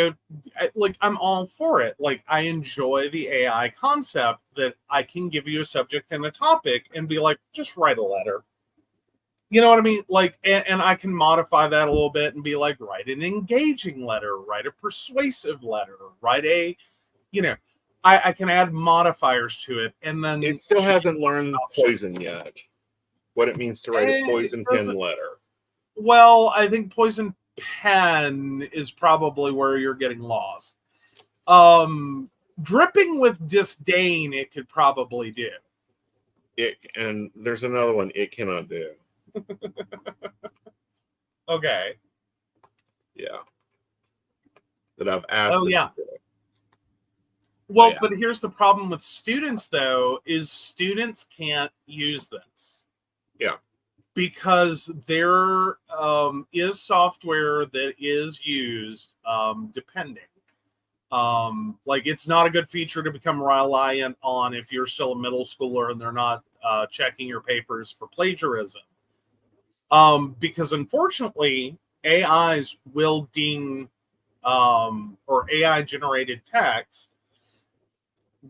I'm all for it. Like, I enjoy the AI concept that I can give you a subject and a topic and be like, just write a letter. You know what I mean? Like, and I can modify that a little bit and be like, write an engaging letter, write a persuasive letter, write a, you know, I can add modifiers to it, and then it still hasn't learned poison yet. What it means to write a poison pen letter. Well, I think poison pen is probably where you're getting lost. Dripping with disdain, it could probably do. And there's another one it cannot do. Okay. Yeah. That I've asked. Oh, yeah. Well, but here's the problem with students, though, is students can't use this. Yeah. Because there is software that is used depending. Like, it's not a good feature to become reliant on if you're still a middle schooler and they're not checking your papers for plagiarism. Because unfortunately, AIs will ding, or AI generated text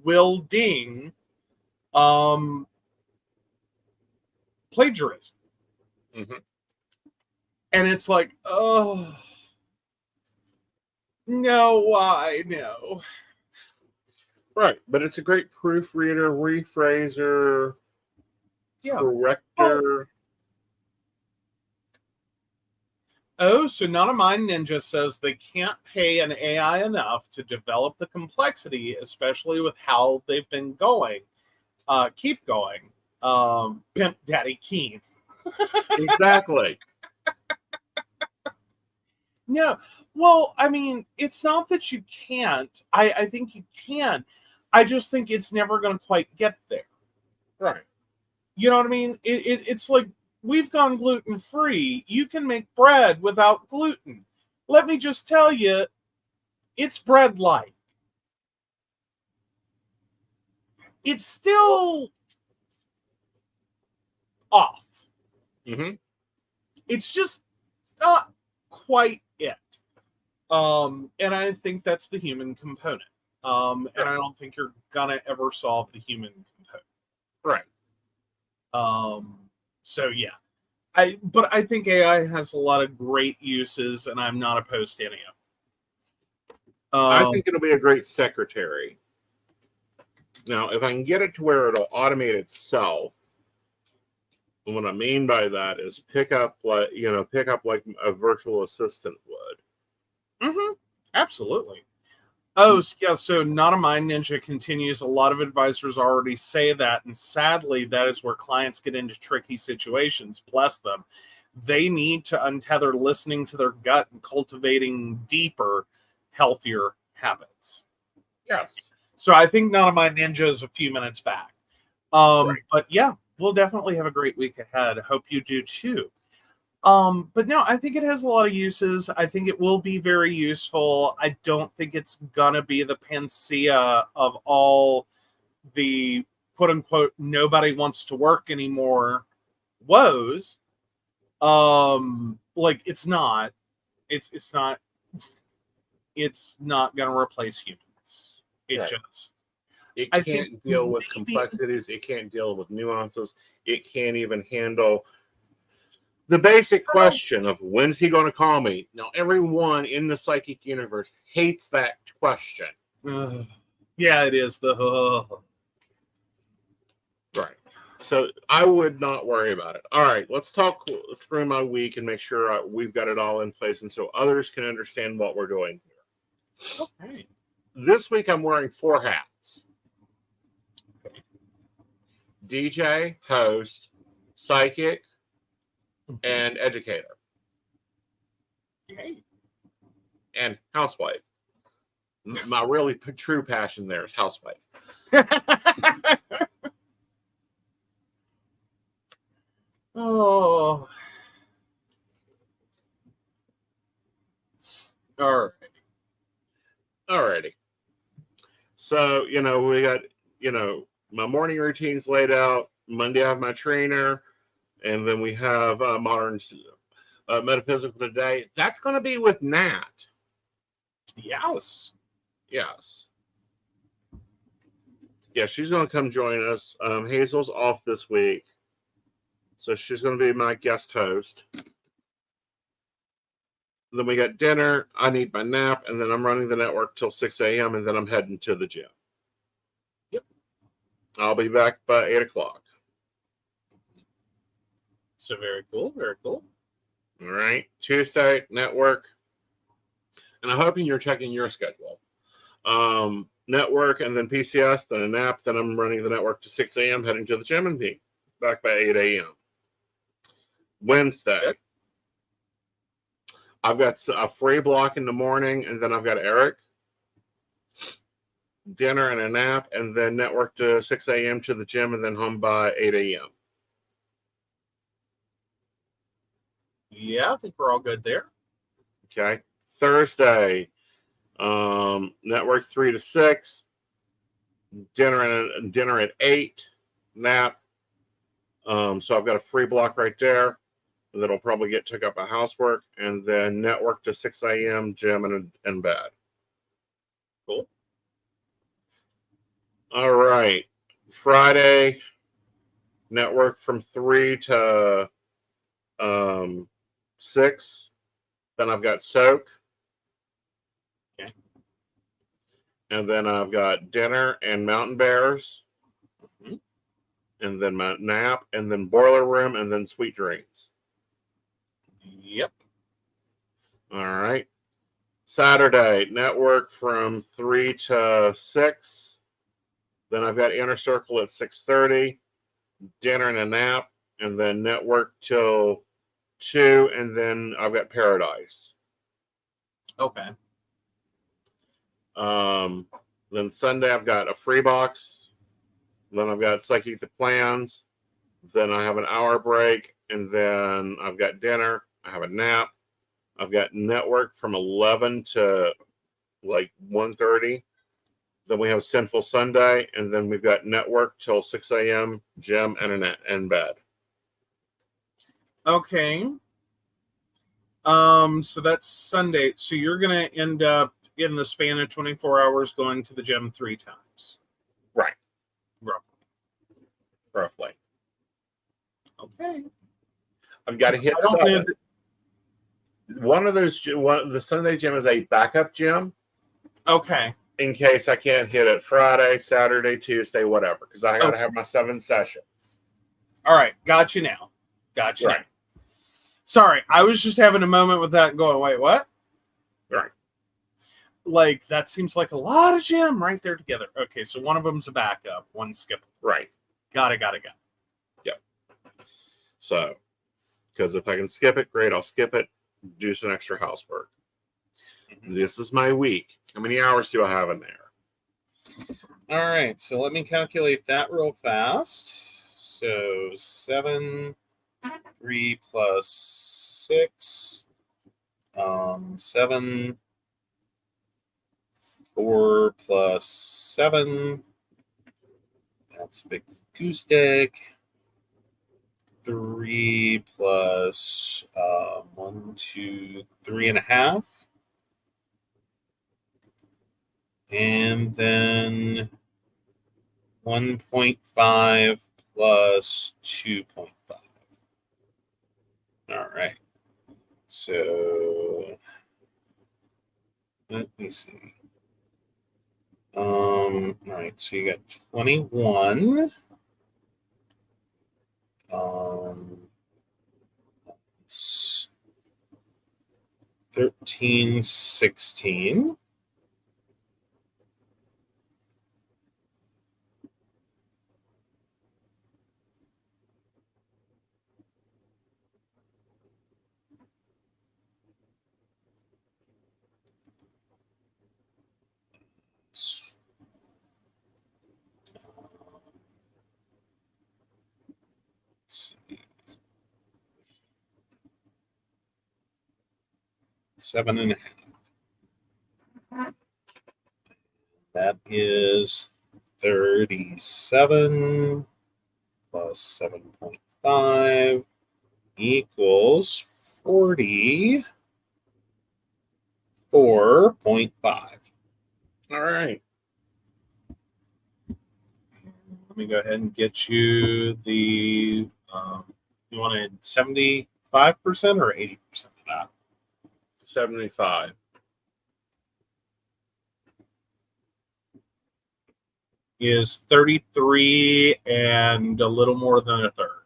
will ding plagiarism. And it's like, oh, no, why? No. Right. But it's a great proofreader, rephraser, corrector. Oh, so None of Mine Ninja says they can't pay an AI enough to develop the complexity, especially with how they've been going. Keep going. Pimp Daddy Keen. Exactly. No, well, I mean, it's not that you can't. I think you can. I just think it's never going to quite get there. Right. You know what I mean? It's like, we've gone gluten-free. You can make bread without gluten. Let me just tell you, it's bread-like. It's still off. It's just not quite it. And I think that's the human component. And I don't think you're gonna ever solve the human component. Right. So yeah. But I think AI has a lot of great uses, and I'm not opposed to any of them. I think it'll be a great secretary. Now, if I can get it to where it'll automate itself, And what I mean by that is pick up like a virtual assistant would. Mm-hmm. Absolutely. Oh, yeah. So Not a Mind Ninja continues. A lot of advisors already say that. And sadly, that is where clients get into tricky situations. Bless them. They need to untether listening to their gut and cultivating deeper, healthier habits. Yes. So I think Not a Mind Ninja is a few minutes back. Right. But yeah, we'll definitely have a great week ahead. Hope you do too. But no, I think it has a lot of uses. I think it will be very useful. I don't think it's gonna be the panacea of all the quote unquote nobody wants to work anymore woes. Like it's not gonna replace humans. It Right. just It I can't think deal with maybe complexities. It can't deal with nuances. It can't even handle the basic question of when's he going to call me. Now, everyone in the psychic universe hates that question. yeah, it is the Right. So I would not worry about it. All right, let's talk through my week and make sure we've got it all in place and so others can understand what we're doing here. okay. This week I'm wearing 4 hats. DJ, host, psychic, and educator. Okay. And housewife. My really true passion there is housewife. Oh. All right. Alrighty. So, we got, my morning routine's laid out. Monday I have my trainer. And then we have modern metaphysical today. That's going to be with Nat. Yes. Yes. Yeah, she's going to come join us. Hazel's off this week. So she's going to be my guest host. Then we got dinner. I need my nap. And then I'm running the network till 6 a.m. And then I'm heading to the gym. Yep. I'll be back by 8 o'clock. So very cool. Very cool. All right. Tuesday, network. And I'm hoping you're checking your schedule. Network and then PCS, then a nap. Then I'm running the network to 6 a.m., heading to the gym and being back by 8 a.m. Wednesday. Yep. I've got a free block in the morning, and then I've got Eric. Dinner and a nap, and then network to 6 a.m. to the gym, and then home by 8 a.m. Yeah, I think we're all good there. Okay. Thursday, network 3 to 6, dinner at 8, nap. So I've got a free block right there that'll probably get took up by housework, and then network to 6 a.m., gym and bed. Cool. All right. Friday, network from 3 to 6. Then I've got soak. Okay. And then I've got dinner and mountain bears. Mm-hmm. And then my nap, and then boiler room, and then sweet dreams. Yep. All right. Saturday, network from 3 to 6. Then I've got inner circle at 6:30, dinner and a nap, and then network till 2, and then I've got paradise. Okay. Then Sunday I've got a free box. Then I've got psychic the plans. Then I have an hour break, and then I've got dinner. I have a nap. I've got network from 11 to like 1:30. Then we have Sinful Sunday, and then we've got network till 6 a.m., gym, and bed. Okay. So that's Sunday. So you're going to end up in the span of 24 hours going to the gym 3 times. Right. Roughly. Roughly. Okay. I've got to hit 7. One of those, the Sunday gym is a backup gym. Okay. In case I can't hit it Friday, Saturday, Tuesday, whatever, because I got to have my 7 sessions. All right. Got you now. Gotcha. Right. Sorry, I was just having a moment with that and going, wait, what? Right. Like, that seems like a lot of gem right there together. Okay, so one of them's a backup, one skip. Right. Got it. Yep. So, because if I can skip it, great, I'll skip it, do some extra housework. Mm-hmm. This is my week. How many hours do I have in there? All right, so let me calculate that real fast. So 7, 3 plus 6, 7, 4 plus 7. That's a big goose egg. 3 plus 1, 2, 3.5. And then 1.5 plus 2.5. All right. So let me see. All right. So you got 21. 13, 16. Let's see. 7.5. That is 37 plus 7.5 equals 44.5. All right. Let me go ahead and get you the, you wanted 75% or 80% of that? 75. Is 33 and a little more than a third.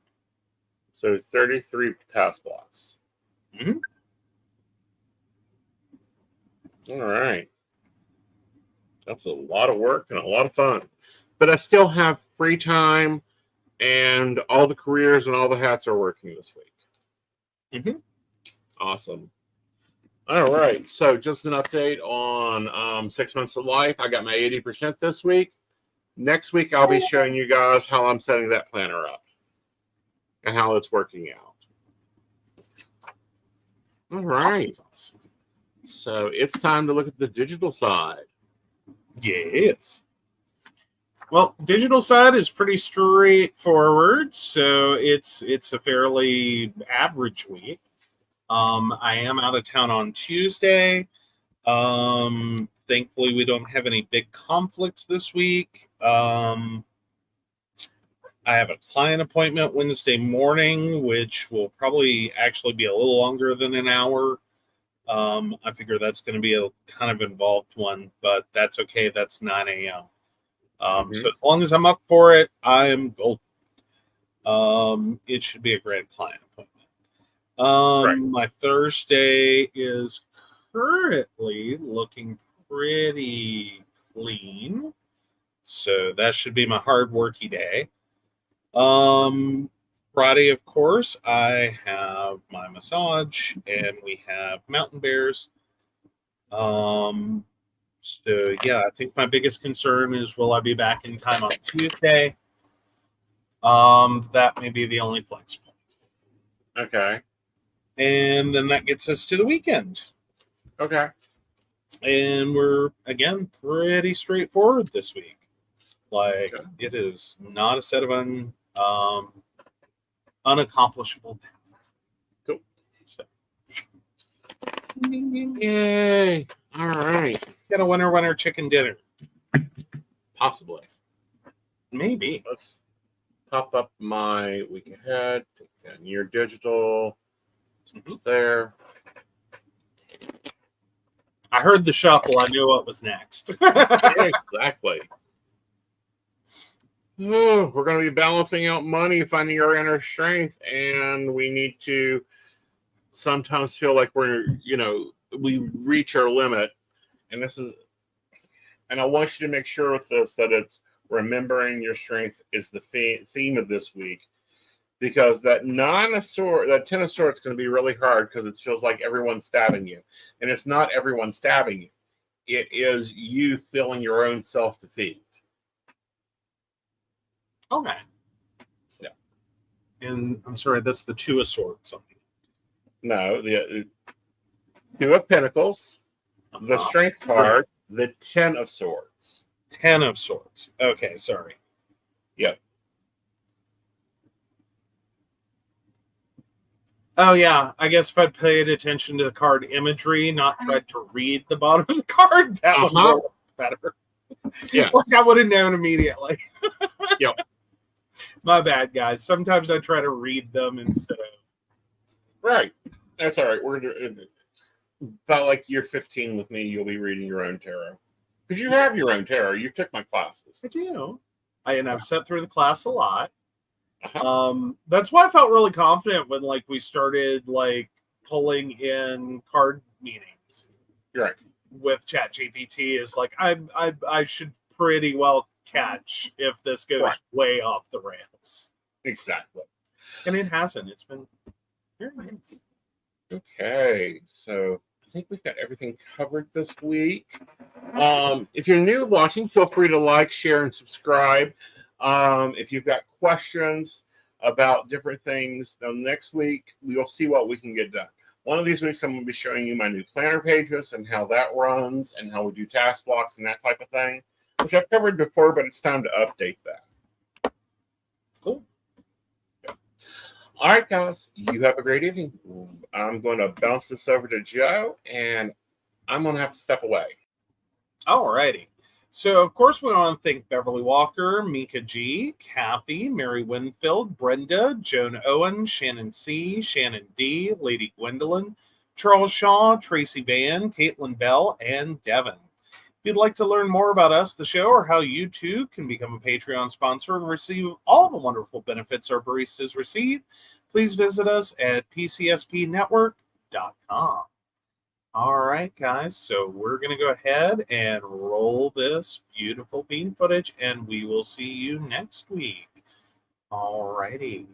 So 33 task blocks. Mm-hmm. All right. That's a lot of work and a lot of fun. But I still have free time, and all the careers and all the hats are working this week. Mm-hmm. Awesome. All right. So just an update on 6 months of life. I got my 80% this week. Next week, I'll be showing you guys how I'm setting that planner up and how it's working out. All right. Awesome. So it's time to look at the digital side. Yes. Well, digital side is pretty straightforward, so it's a fairly average week. I am out of town on Tuesday. Thankfully, we don't have any big conflicts this week. I have a client appointment Wednesday morning, which will probably actually be a little longer than an hour. I figure that's going to be a kind of involved one, but that's okay. That's 9 a.m. So as long as I'm up for it, I'm golden. It should be a great client appointment. Right. My Thursday is currently looking pretty clean, so that should be my hard worky day. Friday, of course, I have my massage and we have mountain bears. So yeah, I think my biggest concern is, will I be back in time on Tuesday? That may be the only flex point. Okay. And then that gets us to the weekend. Okay. And we're, again, pretty straightforward this week. Like, it is not a set of unaccomplishable tasks. Cool. So. Yay. All right. Get a winner chicken dinner. Possibly. Maybe. Let's pop up my week ahead. Take down your digital. It's there. I heard the shuffle. I knew what was next. Exactly. we're going to be balancing out money, finding our inner strength, and we need to sometimes feel like we reach our limit. And I want you to make sure with this that it's remembering your strength is the theme of this week, because that Ten of Swords is going to be really hard because it feels like everyone's stabbing you, and it's not everyone stabbing you. It is you feeling your own self-defeat. Okay. Yeah. And I'm sorry, that's the Two of Swords. No, the Two of Pentacles, the Strength card, the Ten of Swords. 10 of Swords. Okay, sorry. Yep. Oh, yeah. I guess if I'd paid attention to the card imagery, not tried to read the bottom of the card, that would work better. Yeah. Like I would have known immediately. Yep. My bad, guys. Sometimes I try to read them instead of. Right. That's all right. We're about like year 15 with me, you'll be reading your own tarot. Because you have your own tarot. You took my classes. I do. I've sat through the class a lot. Uh-huh. That's why I felt really confident when we started pulling in card meanings. You're right. With ChatGPT is I should pretty well catch if this goes way off the rails. Exactly. And it hasn't. It's been very nice. Okay, so I think we've got everything covered this week. If you're new watching, feel free to like, share, and subscribe. If you've got questions about different things, then next week we will see what we can get done. One of these weeks, I'm going to be showing you my new planner pages and how that runs and how we do task blocks and that type of thing, which I've covered before, but it's time to update that. Cool. Yeah. All right, guys, you have a great evening. I'm going to bounce this over to Joe, and I'm going to have to step away. All righty. So, of course, we want to thank Beverly Walker, Mika G, Kathy, Mary Winfield, Brenda, Joan Owen, Shannon C, Shannon D, Lady Gwendolyn, Charles Shaw, Tracy Van, Caitlin Bell, and Devin. If you'd like to learn more about us, the show, or how you too can become a Patreon sponsor and receive all the wonderful benefits our baristas receive, please visit us at PCSPnetwork.com. All right, guys, so we're going to go ahead and roll this beautiful bean footage, and we will see you next week. All righty.